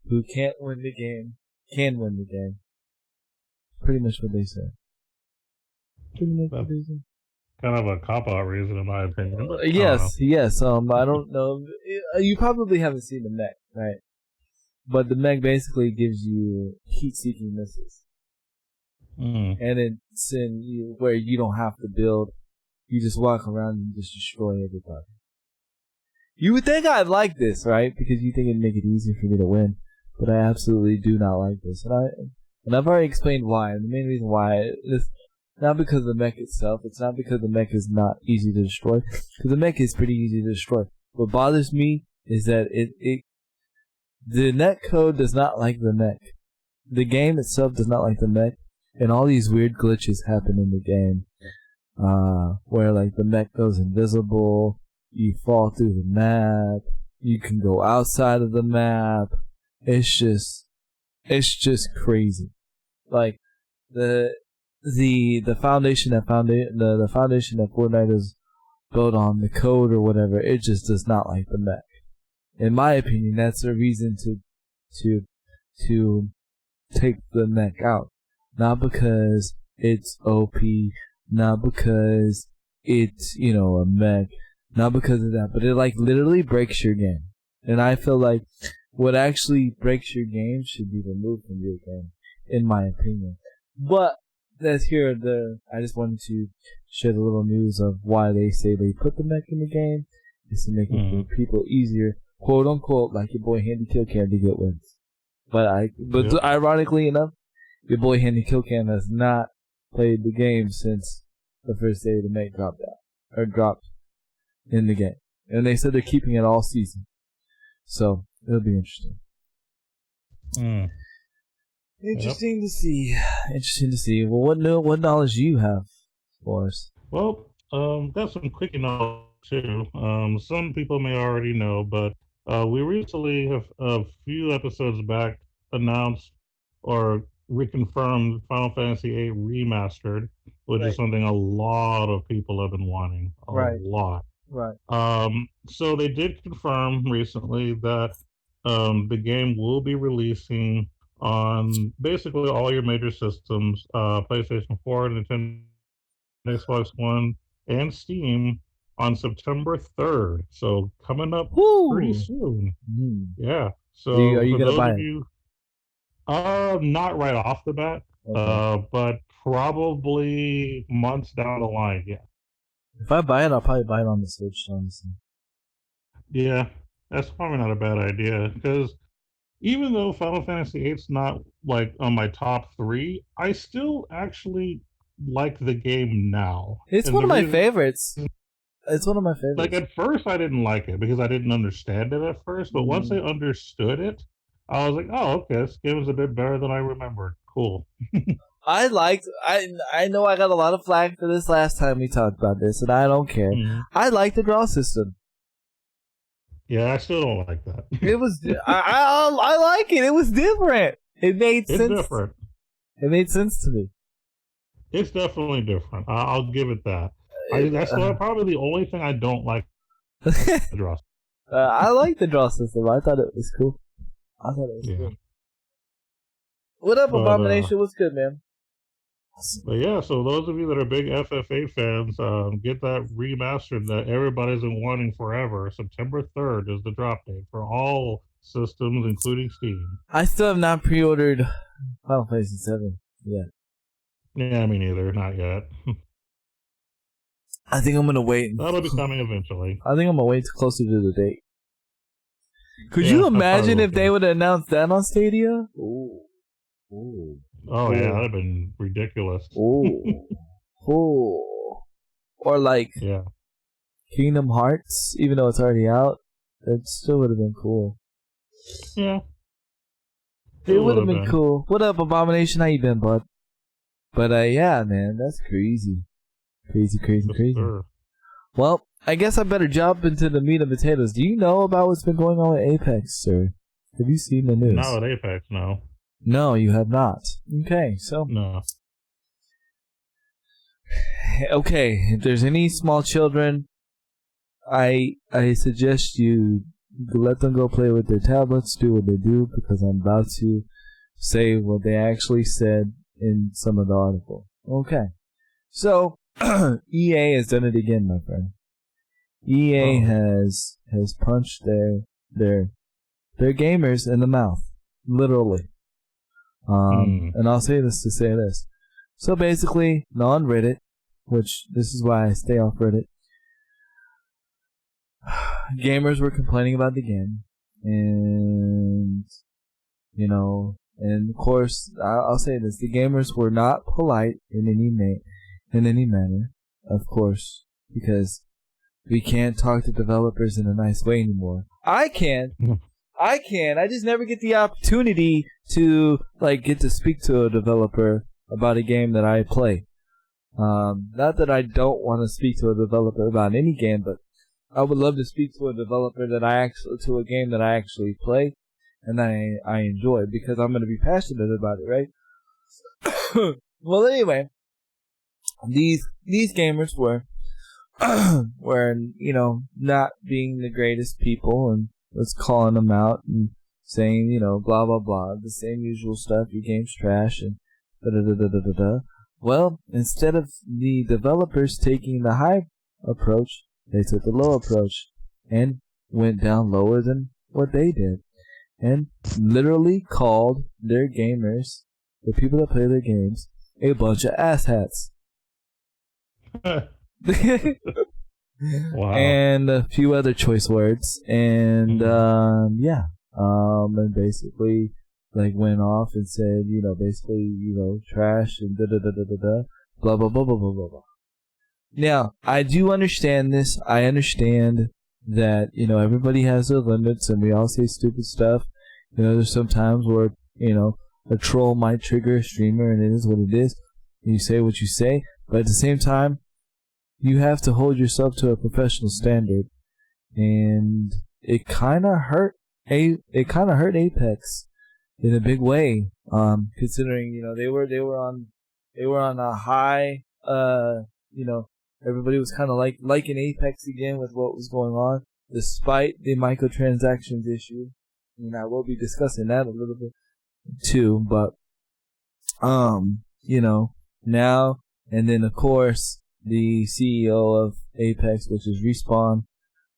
who can't win the game can win the game. Pretty much what they said. Kind of a cop-out reason, in my opinion. Yes. I don't know. You probably haven't seen the mech, right? But the mech basically gives you heat-seeking missiles. And it's where you don't have to build. You just walk around and just destroy everybody. You would think I'd like this, right? Because you think it'd make it easier for me to win. But I absolutely do not like this. And I've already explained why. And the main reason why is not because of the mech itself. It's not because the mech is not easy to destroy. Because the mech is pretty easy to destroy. What bothers me is that the netcode does not like the mech. The game itself does not like the mech. And all these weird glitches happen in the game. Where like the mech goes invisible. You fall through the map. You can go outside of the map. It's just crazy. Like the foundation that the foundation that Fortnite is built on, the code or whatever, it just does not like the mech. In my opinion, that's a reason to take the mech out. Not because it's OP, not because it's, a mech, not because of that, but it like literally breaks your game. And I feel like what actually breaks your game should be removed from your game, in my opinion. But that's here or there. I just wanted to share the little news of why they say they put the mech in the game, is to make it for people easier, quote unquote, like your boy Handy Killcam to get wins. But ironically enough, your boy Handy Killcam has not played the game since the first day the mech dropped in the game. And they said they're keeping it all season. So it'll be interesting. Interesting to see. Well, what knowledge do you have for us? Well, got some quick knowledge too. Some people may already know, but we recently have a few episodes back announced or reconfirmed Final Fantasy VIII Remastered, which is something a lot of people have been wanting. A lot. Right. So they did confirm recently that the game will be releasing on basically all your major systems, PlayStation 4, Nintendo, Xbox One, and Steam on September 3rd. So coming up pretty soon. Yeah. So are you gonna buy it? Not right off the bat, but probably months down the line. Yeah. If I buy it, I'll probably buy it on the Switch, honestly. Yeah, that's probably not a bad idea, because even though Final Fantasy VIII's not like on my top 3, I still actually like the game now. It's one of my favorites. It's one of my favorites. Like at first I didn't like it because I didn't understand it at first, but once I understood it, I was like, oh, okay, this game is a bit better than I remembered. Cool. I know I got a lot of flack for this last time we talked about this, and I don't care. I like the draw system. Yeah, I still don't like that. It was I like it. It was different. It made sense. It's different. It made sense to me. It's definitely different. I'll give it that. That's probably the only thing I don't like. The draw. I like the draw system. I thought it was cool. Cool. What up, Abomination? What's good, man? But yeah, so those of you that are big FF8 fans, get that remastered that everybody's been wanting forever. September 3rd is the drop date for all systems, including Steam. I still have not pre-ordered Final Fantasy 7. Yeah. Yeah, me neither. Not yet. I think I'm gonna wait. That'll be coming eventually. I think I'm gonna wait closer to the date. Could Yeah, you I probably imagine will if they too. would have announced that on Stadia? Ooh. Ooh. Oh yeah, that'd have been ridiculous. Ooh. Ooh. Or like Yeah. Kingdom Hearts, even though it's already out, that still would have been cool. Yeah. It would have would've been cool. What up, Abomination? How you been, bud? But yeah, man, that's crazy. Crazy. Yes, sir. Well, I guess I better jump into the meat and potatoes. Do you know about what's been going on with Apex, sir? Have you seen the news? Not with Apex, no. No, you have not. Okay, so No. okay, if there's any small children, I suggest you let them go play with their tablets, do what they do, because I'm about to say what they actually said in some of the article. Okay, so EA has done it again, my friend. EA has punched their gamers in the mouth, literally. And I'll say this to say this. So basically, on Reddit, which this is why I stay off Reddit, gamers were complaining about the game, and and of course, I'll say this: the gamers were not polite in any manner, of course, because we can't talk to developers in a nice way anymore. I can. I just never get the opportunity to get to speak to a developer about a game that I play. Not that I don't want to speak to a developer about any game, but I would love to speak to a developer to a game that I actually play and I enjoy, because I'm going to be passionate about it, right? Well, anyway, these gamers were not being the greatest people, and was calling them out and saying, blah blah blah, the same usual stuff. Your game's trash and da da da da da da. Well, instead of the developers taking the high approach, they took the low approach and went down lower than what they did, and literally called their gamers, the people that play their games, a bunch of asshats. Wow. And a few other choice words, and and basically went off and said, trash and da da da da da da, blah blah blah blah blah blah blah. Now, I do understand this. I understand that everybody has their limits, and we all say stupid stuff. There's some times where a troll might trigger a streamer, and it is what it is. You say what you say, but at the same time, you have to hold yourself to a professional standard, and it kind of hurt. It kind of hurt Apex in a big way, considering they were on a high. Everybody was kind of liking Apex again with what was going on, despite the microtransactions issue. And I will be discussing that a little bit too. But now and then, of course, the CEO of Apex, which is Respawn,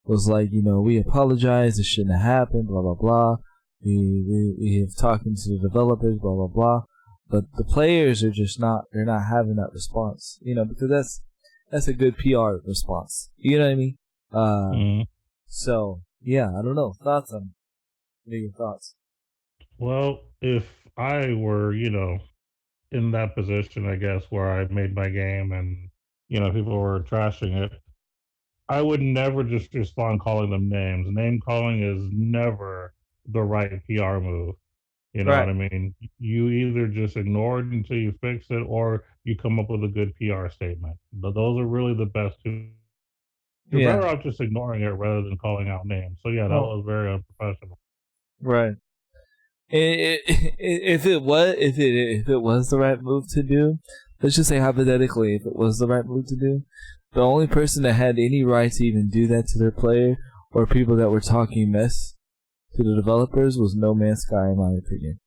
was like, we apologize, this shouldn't have happened, blah, blah, blah. We have talking to the developers, blah, blah, blah. But the players are just they're not having that response, because that's a good PR response. You know what I mean? So, yeah, I don't know. Thoughts on what are your thoughts? Well, if I were, in that position, I guess, where I made my game and, people were trashing it, I would never just respond calling them names. Name calling is never the right PR move. You know what I mean? You either just ignore it until you fix it, or you come up with a good PR statement. But those are really the best two. You're better off just ignoring it rather than calling out names. So yeah, that was very unprofessional. Right. If it was the right move to do, let's just say hypothetically, if it was the right move to do, the only person that had any right to even do that to their player, or people that were talking mess to the developers, was No Man's Sky, in my opinion.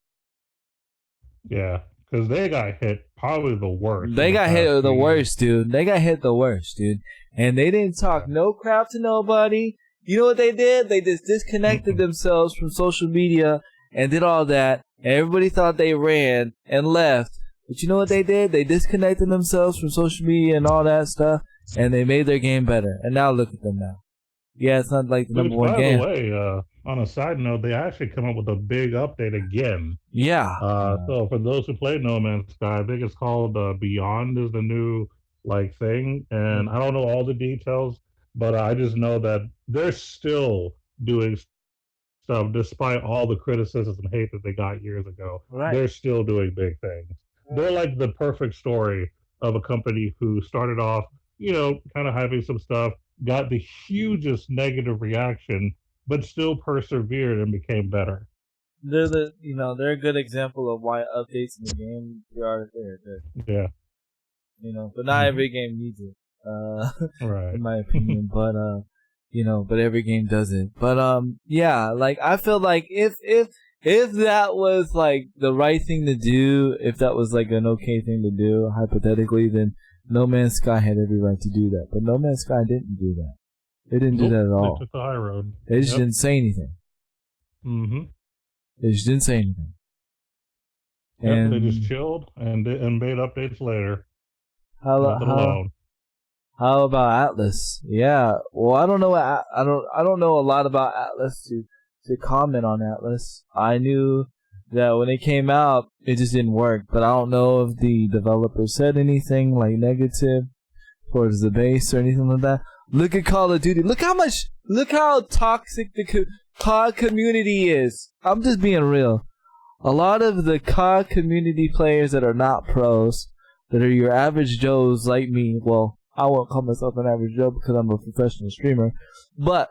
Yeah, because they got hit probably the worst. They got hit the worst, dude. They got hit the worst, dude. And they didn't talk no crap to nobody. You know what they did? They just disconnected themselves from social media and did all that, and everybody thought they ran and left. But you know what they did? They disconnected themselves from social media and all that stuff, and they made their game better. And now look at them now. Yeah, it's not like the number one game. By the way, on a side note, they actually come up with a big update again. Yeah. So for those who play No Man's Sky, I think it's called Beyond is the new thing, and I don't know all the details, but I just know that they're still doing stuff despite all the criticisms and hate that they got years ago. Right. They're still doing big things. They're like the perfect story of a company who started off, kind of having some stuff, got the hugest negative reaction, but still persevered and became better. They're they're a good example of why updates in the game are there. Yeah. But not every game needs it. Right. In my opinion, but but every game doesn't. But yeah, like I feel like if that was like the right thing to do, if that was like an okay thing to do, hypothetically, then No Man's Sky had every right to do that. But No Man's Sky didn't do that. They didn't do that at all. They took the high road. They just didn't say anything. Mm-hmm. They just didn't say anything. And they just chilled and made updates later. How about Atlas? Yeah. Well, I don't know. I don't know a lot about Atlas to comment on Atlas. I knew that when it came out, it just didn't work. But I don't know if the developer said anything like negative towards the base or anything like that. Look at Call of Duty. Look how toxic the COD community is. I'm just being real. A lot of the COD community players that are not pros, that are your average Joes like me, well, I won't call myself an average Joe because I'm a professional streamer, but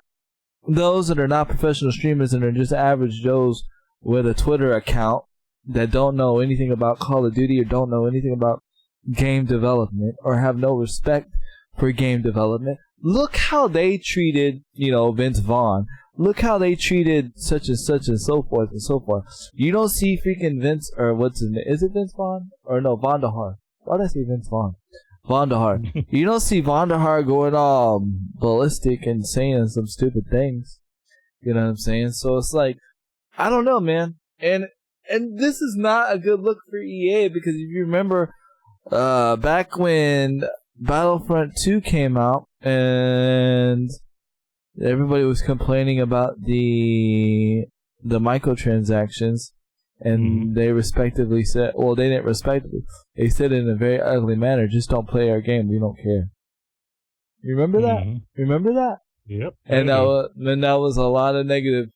those that are not professional streamers and are just average Joes with a Twitter account that don't know anything about Call of Duty or don't know anything about game development or have no respect for game development, look how they treated, Vince Vaughn. Look how they treated such and such and so forth and so forth. You don't see freaking Vince, or what's his name? Is it Vince Vaughn? Or no, Vonderhaar. Why did I say Vince Vaughn? Vonderhaar. You don't see Vonderhaar going all ballistic and saying some stupid things. You know what I'm saying? So it's like, I don't know, man. And this is not a good look for EA, because if you remember, back when Battlefront 2 came out and everybody was complaining about the microtransactions, and they respectively said, well, they didn't respectively, they said in a very ugly manner, just don't play our game, we don't care. You remember that? Remember that? Yep. And that was a lot of negative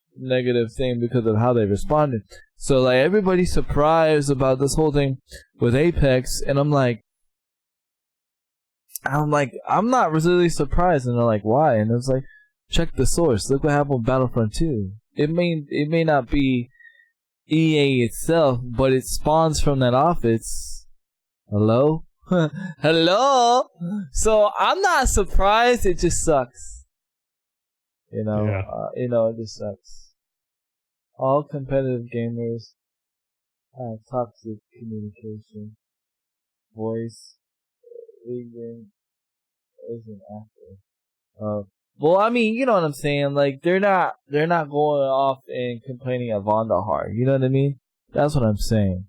thing because of how they responded. So like everybody's surprised about this whole thing with Apex, and I'm like, I'm not really surprised. And they're like, why? And it's like, check the source. Look what happened with Battlefront 2. It may not be EA itself, but it spawns from that office. Hello? Hello? So I'm not surprised. It just sucks. It just sucks. All competitive gamers have toxic communication. Voice leaving isn't after. Well, I mean, you know what I'm saying. Like they're not going off and complaining at Vonderhaar. You know what I mean? That's what I'm saying.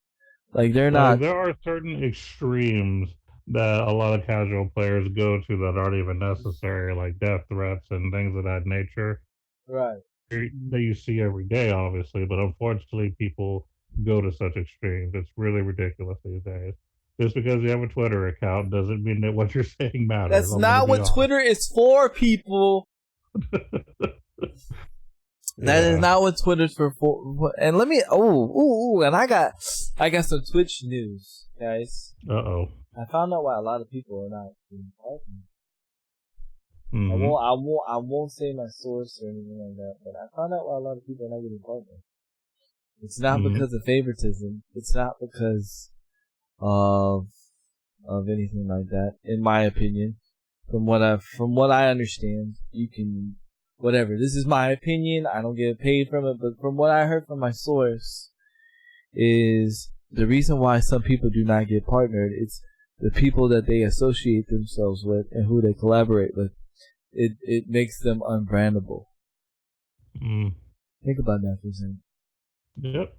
Like they're not. There are certain extremes that a lot of casual players go to that aren't even necessary, like death threats and things of that nature. Right. That you see every day, obviously, but unfortunately, people go to such extremes. It's really ridiculous these days. Just because you have a Twitter account doesn't mean that what you're saying matters. That's not what Twitter is for, people. That is not what Twitter's for. And let me. And I got some Twitch news, guys. I found out why a lot of people are not being partners. I won't say my source or anything like that, but I found out why a lot of people are not getting partners. It's not because of favoritism. It's not because of anything like that. In my opinion, from what I understand, you can whatever. This is my opinion. I don't get paid from it, but from what I heard from my source, is the reason why some people do not get partnered. It's the people that they associate themselves with and who they collaborate with. It makes them unbrandable. Think about that for a second. Yep.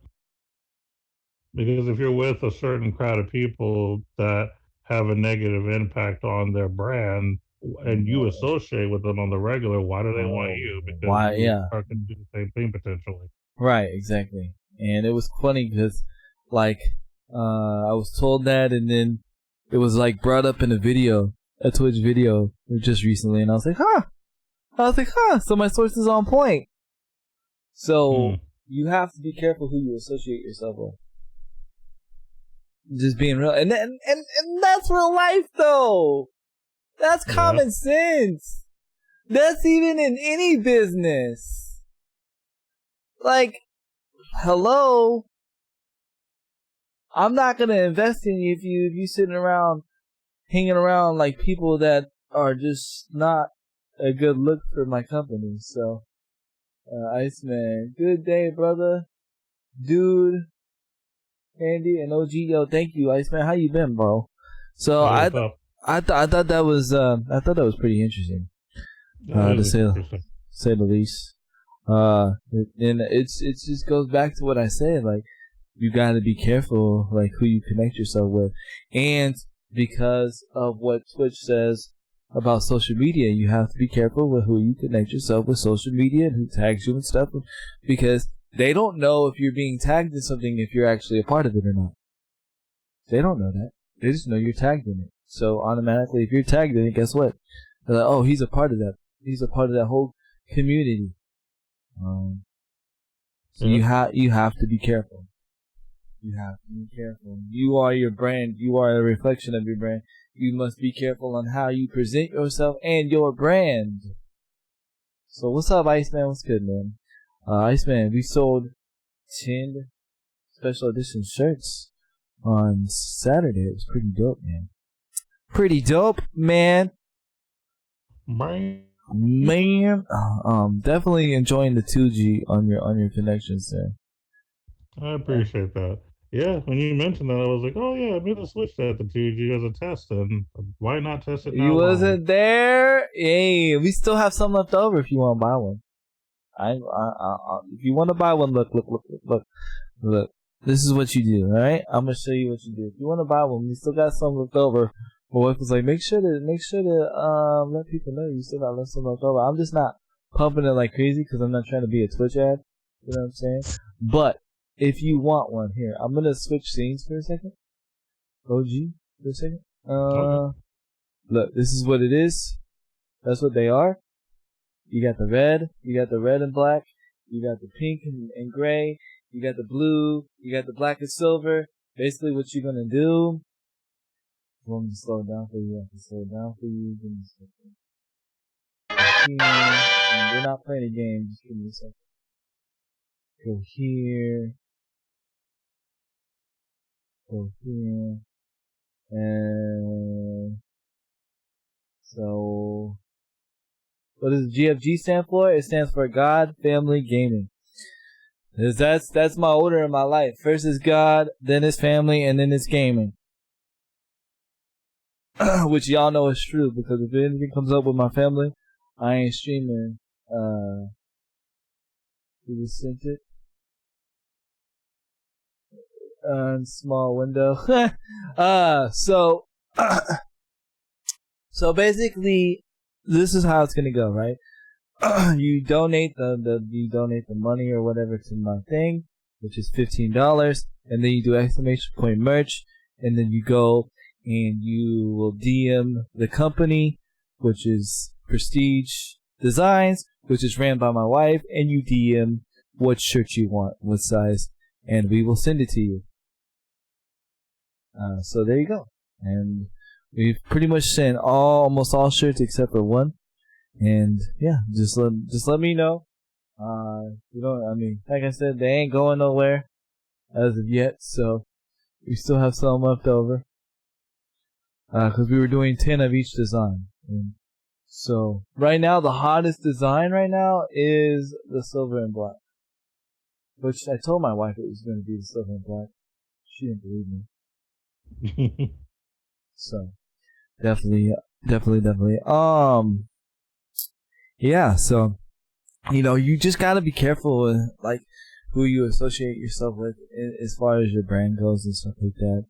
Because if you're with a certain crowd of people that have a negative impact on their brand and you associate with them on the regular, why do they want you? Because Why? you Yeah. are going to do the same thing potentially. Right. Exactly. And it was funny because, like, I was told that, and then it was like brought up in a Twitch video just recently, and I was like, so my source is on point. So you have to be careful who you associate yourself with. Just being real, and that's real life though. That's common sense. That's even in any business. Like, hello, I'm not gonna invest in you if you sitting around hanging around like people that are just not a good look for my company. So, Iceman, good day, brother, dude, Andy, and OG. Yo, thank you, Iceman. How you been, bro? So I thought that was pretty interesting, to say the least. And it just goes back to what I said. Like, you got to be careful, like, who you connect yourself with, and because of what Twitch says about social media, you have to be careful with who you connect yourself with social media and who tags you and stuff, because they don't know if you're being tagged in something if you're actually a part of it or not. They don't know that. They just know you're tagged in it. So automatically, if you're tagged in it, guess what? They're like, oh, he's a part of that. He's a part of that whole community. So you have to be careful. You have to be careful. You are your brand. You are a reflection of your brand. You must be careful on how you present yourself and your brand. So what's up, Iceman? What's good, man? Iceman, we sold 10 special edition shirts on Saturday. It was pretty dope, man. Pretty dope, man. Man, definitely enjoying the 2G on your connections there. I appreciate that. Yeah, when you mentioned that, I was like, oh yeah, I'm gonna switch that to 2G as a test, and why not test it now? You wasn't there? Hey, we still have some left over if you want to buy one. If you want to buy one, look. This is what you do, all right? I'm gonna show you what you do. If you want to buy one, we still got some left over. My wife was like, make sure to let people know you still got some left over. I'm just not pumping it like crazy because I'm not trying to be a Twitch ad. You know what I'm saying? But if you want one, here, I'm gonna switch scenes for a second. OG for a second. Okay. Look, this is what it is. That's what they are. You got the red and black. You got the pink and gray. You got the blue. You got the black and silver. Basically, what you're gonna do. Want me to slow it down for you? I can slow it down for you. Give me a second. Here. We're not playing a game. Just give me a second. Go here. Go here. And so, what does GFG stand for? It stands for God, Family, Gaming. That's my order in my life. First is God, then is family, and then it's gaming. Which y'all know is true, because if anything comes up with my family, I ain't streaming. You just sent it. Small window. So basically, this is how it's gonna go, right? You donate the money or whatever to my thing, which is $15, and then you do exclamation point merch, and then you go and you will DM the company, which is Prestige Designs, which is ran by my wife, and you DM what shirt you want, what size, and we will send it to you. So there you go. And we've pretty much sent almost all shirts except for one. And yeah, just let me know. Like I said, they ain't going nowhere as of yet, so we still have some left over. Cause we were doing 10 of each design. And so right now, the hottest design right now is the silver and black. Which I told my wife it was going to be the silver and black. She didn't believe me. So definitely. Yeah, so you just gotta be careful with, like, who you associate yourself with as far as your brand goes and stuff like that.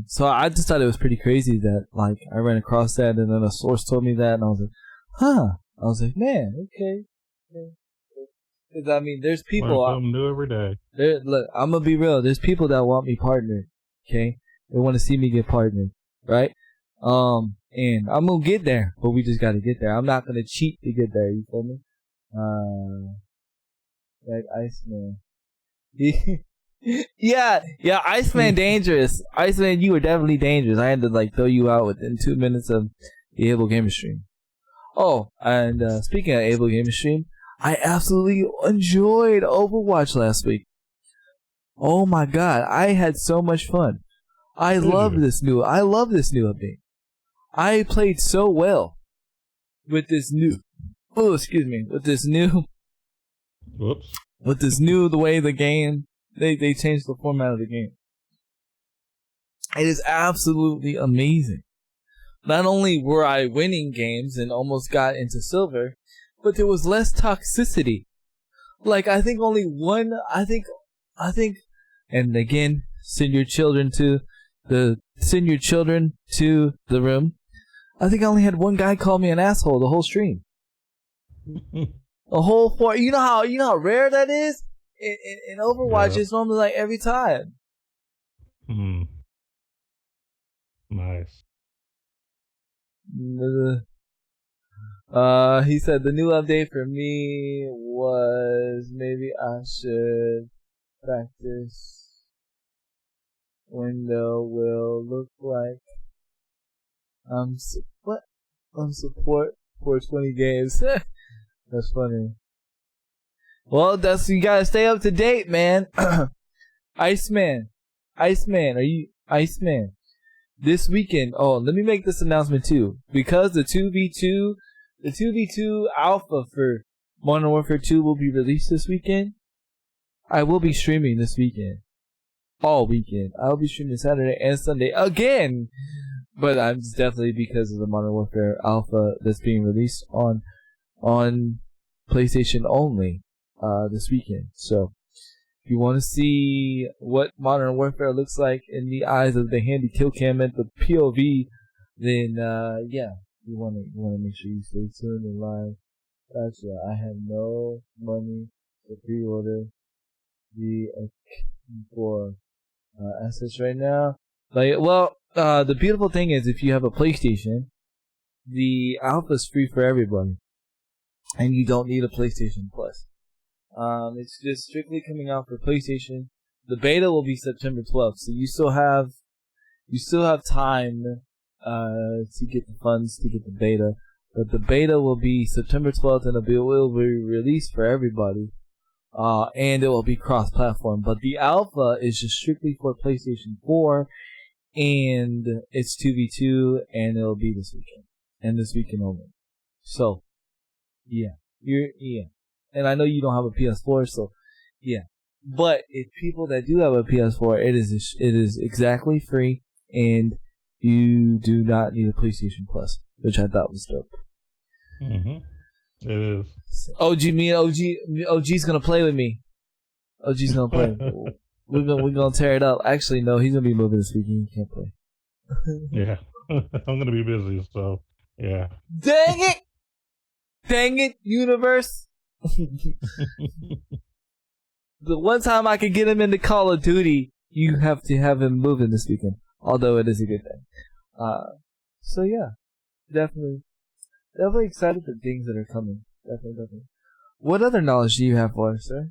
So I just thought it was pretty crazy that like I ran across that, and then a source told me that, and I was like, huh. I was like, man, okay. Because I mean, there's people. Learn something new every day. Look, I'm gonna be real. There's people that want me partnered. Okay, they want to see me get partnered, right? And I'm gonna get there, but we just gotta get there. I'm not gonna cheat to get there. You feel me? Like Iceman. yeah, Iceman dangerous. Iceman, you were definitely dangerous. I had to like throw you out within 2 minutes of the Able Gamer stream. Oh, and speaking of Able Gamer stream, I absolutely enjoyed Overwatch last week. Oh my god, I had so much fun. I love this new update. I played so well with this new. Oh, excuse me. With this new. Whoops. With this new, the way the game, they changed the format of the game. It is absolutely amazing. Not only were I winning games and almost got into silver, but there was less toxicity. Like, I think only one, I think, and again, send your children to the room. I think I only had one guy call me an asshole the whole stream. A whole four. You know how rare that is? In Overwatch, yeah. It's normally like every time. Nice. He said the new update for me was maybe I should practice window will look like support for 20 games. That's funny. Well, you gotta stay up to date, man. Iceman, are you Iceman? This weekend, let me make this announcement too. Because the 2v2 alpha for Modern Warfare 2 will be released this weekend, I will be streaming this weekend. All weekend. I'll be streaming Saturday and Sunday again. But I'm just definitely because of the Modern Warfare alpha that's being released on PlayStation only this weekend. So if you want to see what Modern Warfare looks like in the eyes of the handy kill cam and the POV, then you want to make sure you stay tuned and live. Gotcha. I have no money to pre-order the for assets right now. The beautiful thing is if you have a PlayStation, the alpha is free for everybody, and you don't need a PlayStation Plus. It's just strictly coming out for PlayStation. The beta will be September 12th, so you still have time to get the funds to get the beta. But the beta will be September 12th, and it will be released for everybody. And it will be cross-platform. But the alpha is just strictly for PlayStation 4, and it's 2v2, and it'll be this weekend. And this weekend only. So, yeah. And I know you don't have a PS4, so, yeah. But if people that do have a PS4, it is exactly free, and you do not need a PlayStation Plus, which I thought was dope. Mm-hmm. It is. OG's gonna play with me. OG's gonna play. We're gonna tear it up. Actually, no, he's gonna be moving this weekend. He can't play. Yeah, I'm gonna be busy, so yeah. Dang it, universe. The one time I could get him into Call of Duty, you have to have him moving this weekend. Although it is a good thing. So yeah, definitely excited for things that are coming. Definitely. What other knowledge do you have for us, sir?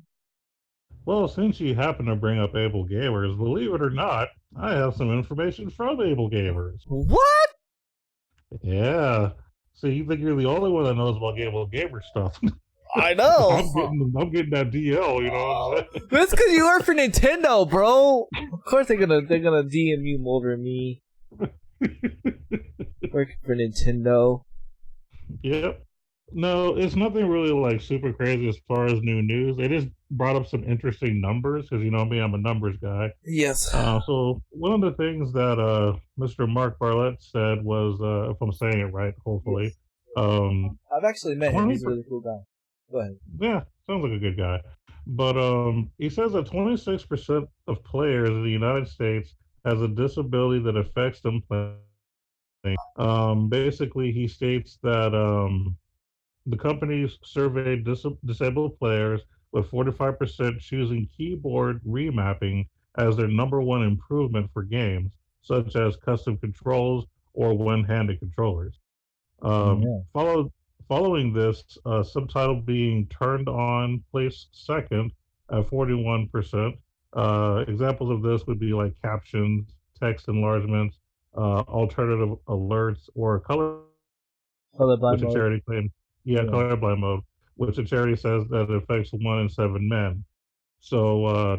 Well, since you happen to bring up Able Gamers, believe it or not, I have some information from Able Gamers. What? Yeah. So you think you're the only one that knows about Able Gamer stuff? I know. I'm getting that DL. You know what I'm saying? That's because you work for Nintendo, bro. Of course they're gonna DM you over me. Working for Nintendo. Yep. No, it's nothing really like super crazy as far as new news. They just brought up some interesting numbers because you know me, I'm a numbers guy. Yes. So one of the things that Mr. Mark Bartlett said was, if I'm saying it right, hopefully. Yes. I've actually met him. He's a really cool guy. Go ahead. Yeah, sounds like a good guy. But he says that 26% of players in the United States has a disability that affects them playing. Basically, he states that the companies surveyed disabled players, with 45% choosing keyboard remapping as their number one improvement for games, such as custom controls or one-handed controllers. Um, Yeah. followed, Following this, subtitle being turned on placed second at 41%. Examples of this would be like captions, text enlargements, alternative alerts, or color, Colorblind which a mode. charity claims, yeah, Yeah. colorblind mode, which a charity says that it affects 1 in 7 men. So,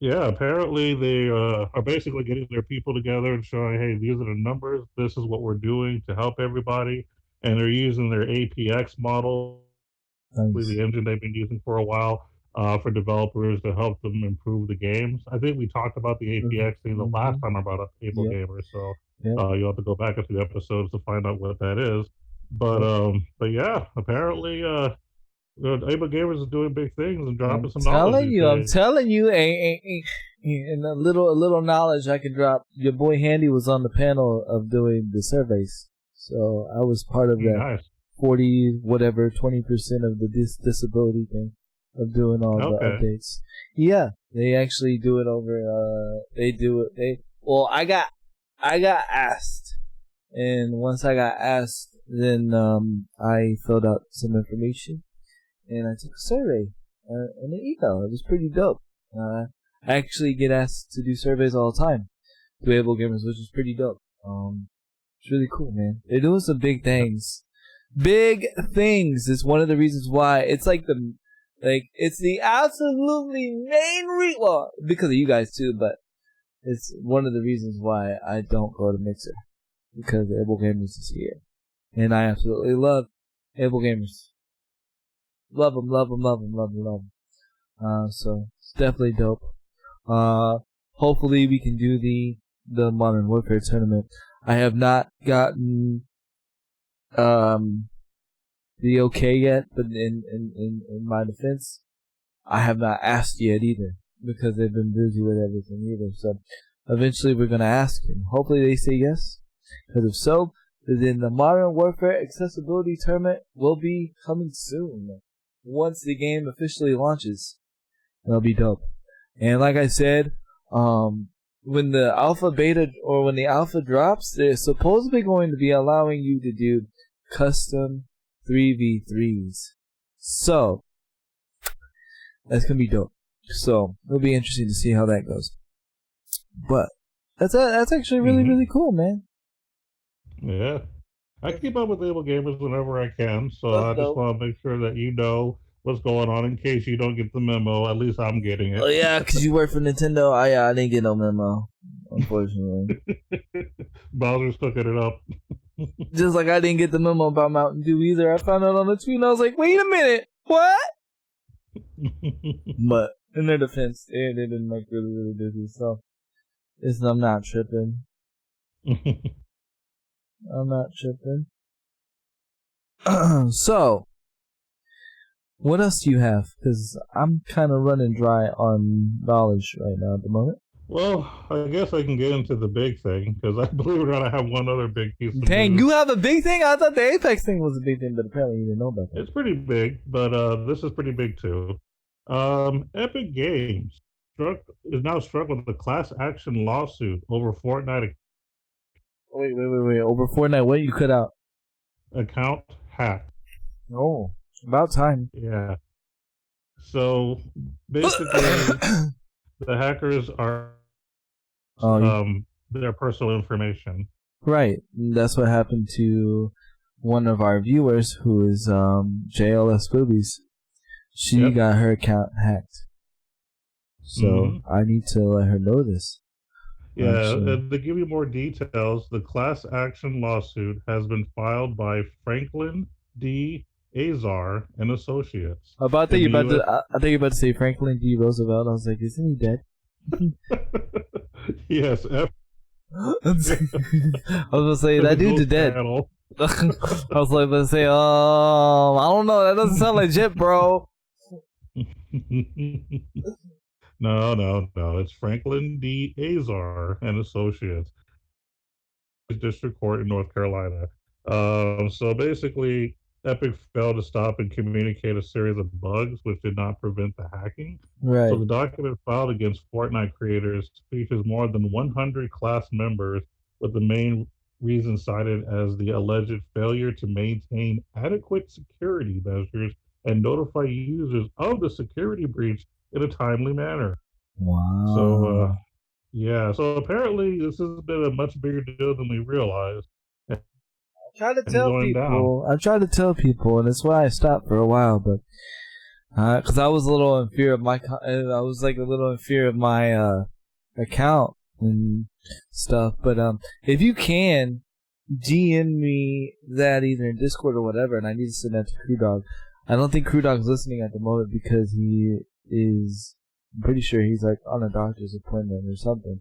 yeah, apparently they are basically getting their people together and showing, hey, these are the numbers. This is what we're doing to help everybody. And they're using their APX model, Nice. the engine they've been using for a while, for developers to help them improve the games. I think we talked about the Mm-hmm. APX thing the last Mm-hmm. time I brought up Able Yep. Gamer. So Yep. you'll have to go back a few episodes to find out what that is. Yep. But yeah, apparently Able Gamers is doing big things and dropping I'm some knowledge these I'm days. telling you, and a little knowledge I can drop. Your boy Handy was on the panel of doing the surveys, so I was part of that Nice. 40 whatever 20% of the disability thing of doing all the Okay. updates. Yeah, they actually do it over. They do it. I got asked, and once I got asked, then I filled out some information and I took a survey and an email. It was pretty dope. I actually get asked to do surveys all the time to Able Gamers, which is pretty dope. It's really cool, man. They're doing some big things. Big things is one of the reasons why it's it's the absolutely main well, because of you guys too, but it's one of the reasons why I don't go to Mixer, because Able Gamers is here, and I absolutely love Able Gamers. Love them, love them, love them, love them, love them. So it's definitely dope. Hopefully we can do the Modern Warfare tournament. I have not gotten the okay yet, but in my defense, I have not asked yet either, because they've been busy with everything either. So eventually we're gonna ask, and hopefully they say yes. Because if so, then the Modern Warfare accessibility tournament will be coming soon. Once the game officially launches, that'll be dope. And like I said, when the alpha drops, they're supposedly going to be allowing you to do custom 3v3s. So that's gonna be dope. So it'll be interesting to see how that goes. But that's actually really cool, man. Yeah. I keep up with Able Gamers whenever I can, so That's I just dope. want to make sure that you know what's going on in case you don't get the memo. At least I'm getting Oh it. yeah, because you work for Nintendo. I didn't get no memo, unfortunately. Bowser's cooking it up. Just like I didn't get the memo about Mountain Dew either. I found out on the tweet and I was like, wait a minute, what? But in their defense, they didn't make really busy, so I'm not tripping. I'm not tripping. So, what else do you have? Because I'm kind of running dry on knowledge right now at the moment. Well, I guess I can get into the big thing, because I believe it or not, I have one other big piece of Dang, news. you have a big thing? I thought the Apex thing was a big thing, but apparently you didn't know about that. It's pretty big, but this is pretty big too. Epic Games is now struck with a class action lawsuit over Fortnite Wait. Over Fortnite, what you cut out? account hack. Oh, about time. Yeah. So basically, the hackers are their personal information. Right. That's what happened to one of our viewers, who is JLS Boobies. She got her account hacked. So I need to let her know this. Yeah, and to give you more details, the class action lawsuit has been filed by Franklin D. Azar and Associates. I think you're about to say Franklin D. Roosevelt. I was like, isn't he dead? Yes. I was gonna say that dude's dead. I was like, let's say, I don't know. That doesn't sound legit, bro. No. It's Franklin D. Azar and Associates, District Court in North Carolina. So basically, Epic failed to stop and communicate a series of bugs which did not prevent the hacking. So Right. the document filed against Fortnite creators features more than 100 class members, with the main reason cited as the alleged failure to maintain adequate security measures and notify users of the security breach in a timely manner. So, Wow. yeah, so apparently this has been a much bigger deal than we realized Try to and tell going down. people. I try to tell people, and that's why I stopped for a while. But because I was a little in fear of my, I was like a little in fear of my account and stuff. But if you can GM me that either in Discord or whatever, and I need to send that to CrewDog. I don't think CrewDog's listening at the moment because he is. I'm pretty sure he's like on a doctor's appointment or something.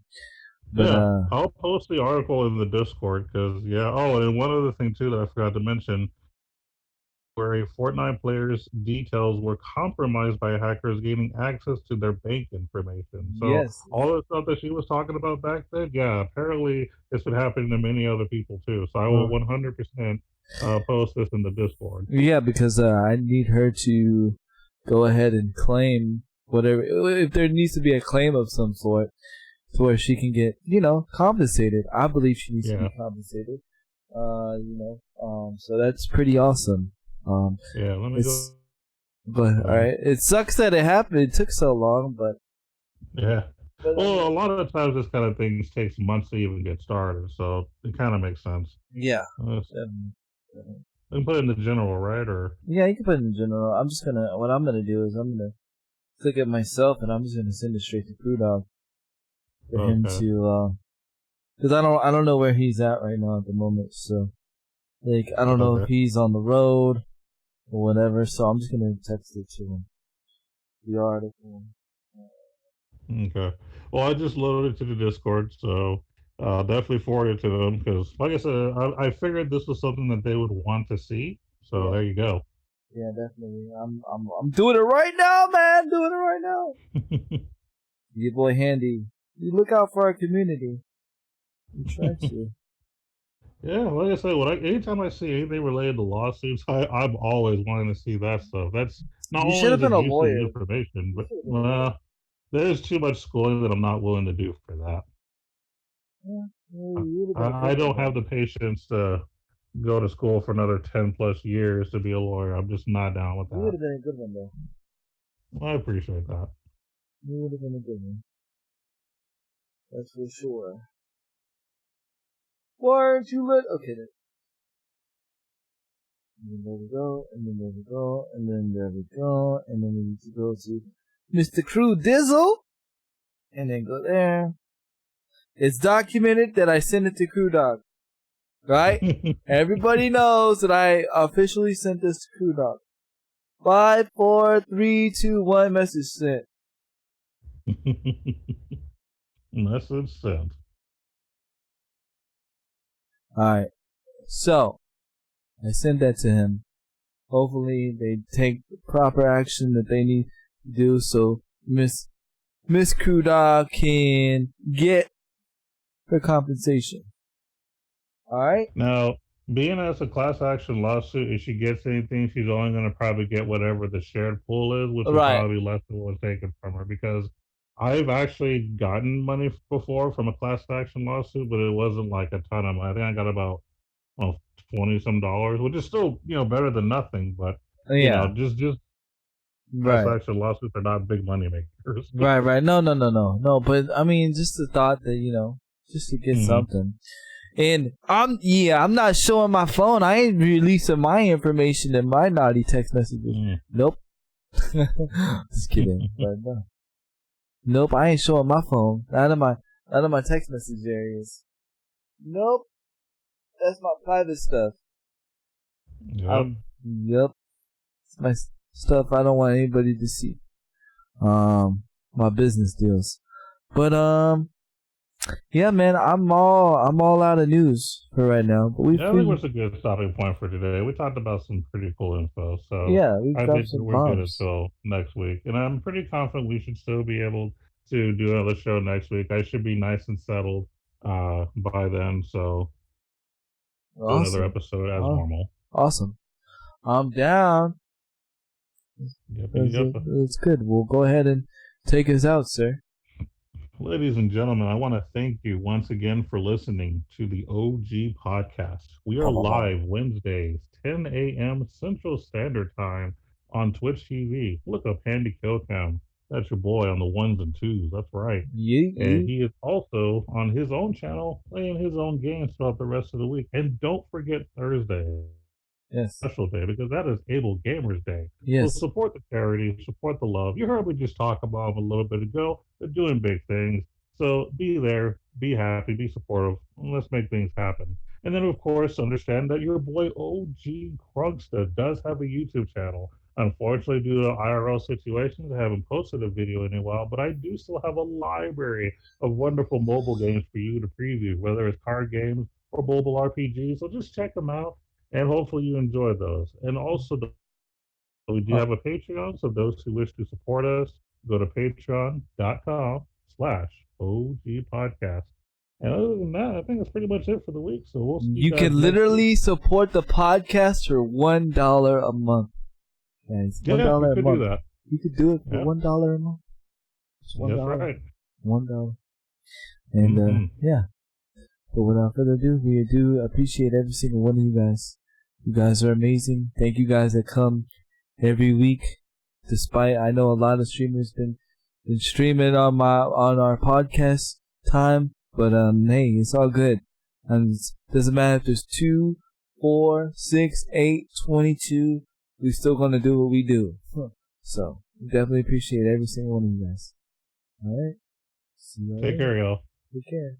But Yeah, I'll post the article in the Discord because, yeah. Oh, and one other thing, too, that I forgot to mention where a Fortnite player's details were compromised by hackers gaining access to their bank information. So, yes, all the stuff that she was talking about back then, yeah, apparently it's been happening to many other people, too. So, I will 100% post this in the Discord. yeah, because I need her to go ahead and claim whatever. If there needs to be a claim of some sort, to where she can get, compensated. I believe she needs to Yeah, be compensated. So that's pretty awesome. yeah, let me go It's but all there. right. It sucks that it happened. It took so long, but Yeah. I Well, a mean, lot of the times this kind of things takes months to even get started, so it kind of makes sense. yeah. Uh, Um, we can put it in the general, right? Or yeah, you can put it in general. What I'm gonna do is I'm gonna click it myself, and I'm just gonna send it straight to CrewDog for him okay, to, because I don't know where he's at right now at the moment. So like I don't know if okay, he's on the road or whatever. So I'm just gonna text it to him. The article. okay. Well, I just loaded it to the Discord, so definitely forward it to them because, like I said, I figured this was something that they would want to see. So Yeah, there you go. yeah, definitely. I'm doing it right now, man. Doing it right now. Your boy Handy. You look out for our community. I'm trying to. Yeah, like I said, anytime I see anything related to lawsuits, I'm always wanting to see that stuff. That's not You should only have is been it a useful lawyer. information, You but should have been a lawyer. there's too much schooling that I'm not willing to do for that. Yeah, you would have been a I perfect don't have lawyer. the patience to go to school for another 10 plus years to be a lawyer. I'm just not down with You would that. have been a good one though. Well, I appreciate that. You would have been a good one. That's for sure. Why aren't you let? Okay, then. And then there we go, and then there we go, and then there we go, and then we need to go to Mr. Crew Dizzle, and then go there. It's documented that I sent it to CrewDog, right? Everybody knows that I officially sent this to CrewDog. 5, 4, 3, 2, 1 message sent. Message sent. Alright, so I sent that to him. Hopefully they take the proper action that they need to do so Miss CrewDog can get her compensation. Alright? Now, being as a class action lawsuit, if she gets anything, she's only going to probably get whatever the shared pool is, which will Right. probably be less than what's taken from her. Because I've actually gotten money before from a class action lawsuit, but it wasn't like a ton of money. I think I got about, well, 20 some dollars, which is still, better than nothing. But, Yeah. just class Right. action lawsuits are not big money makers. Right. No. But I mean, just the thought that, just to get Hmm. something. And I'm not showing my phone. I ain't releasing my information in my naughty text messages. Mm. Nope. Just kidding. But no. Nope, I ain't showing my phone. None of my text message areas. Nope. That's my private stuff. Yep. Yep. It's my stuff I don't want anybody to see. My business deals. But Yeah, man, I'm all out of news for right now. But Yeah, I think it's a good stopping point for today. We talked about some pretty cool info, so we've I dropped think some we're good bombs. until next week. And I'm pretty confident we should still be able to do another show next week. I should be nice and settled by then, so do another Awesome. episode as Oh, normal. awesome. I'm down. Yep, That's, yep. that's good. We'll go ahead and take us out, sir. Ladies and gentlemen, I want to thank you once again for listening to the OG podcast. We are live Wednesdays, 10 a.m. Central Standard Time on Twitch TV. Look up Handy Killcam. That's your boy on the ones and twos. That's right. And Yeah. he is also on his own channel playing his own games throughout the rest of the week. And don't forget Thursday, Yes. special day, because that is Able Gamers Day. So Yes. support the charity, support the love. You heard me just talk about them a little bit ago. They're doing big things. So be there, be happy, be supportive, and let's make things happen. And then, of course, understand that your boy OG Krugsta does have a YouTube channel. Unfortunately, due to IRL situations, I haven't posted a video in a while, but I do still have a library of wonderful mobile games for you to preview, whether it's card games or mobile RPGs. So just check them out and hopefully you enjoy those. And also, we do Oh, have a Patreon, so those who wish to support us, go to patreon.com/OG podcast. And other than that, I think that's pretty much it for the week. So we'll see you you guys can next literally week. support the podcast for $1 a month. Guys, $1 Yeah, you a could month. do that. You could do it for Yeah, $1 a month. Just that's $1. right. $1. And Mm-hmm. yeah. But without further ado, we do appreciate every single one of you guys. You guys are amazing. Thank you guys that come every week. Despite I know a lot of streamers been streaming on our podcast time, but hey, it's all good. And it doesn't matter if there's 2, 4, 6, 8, 22. We're still gonna do what we do. So we definitely appreciate every single one of you guys. All right. See you Take later. care, y'all. Take care.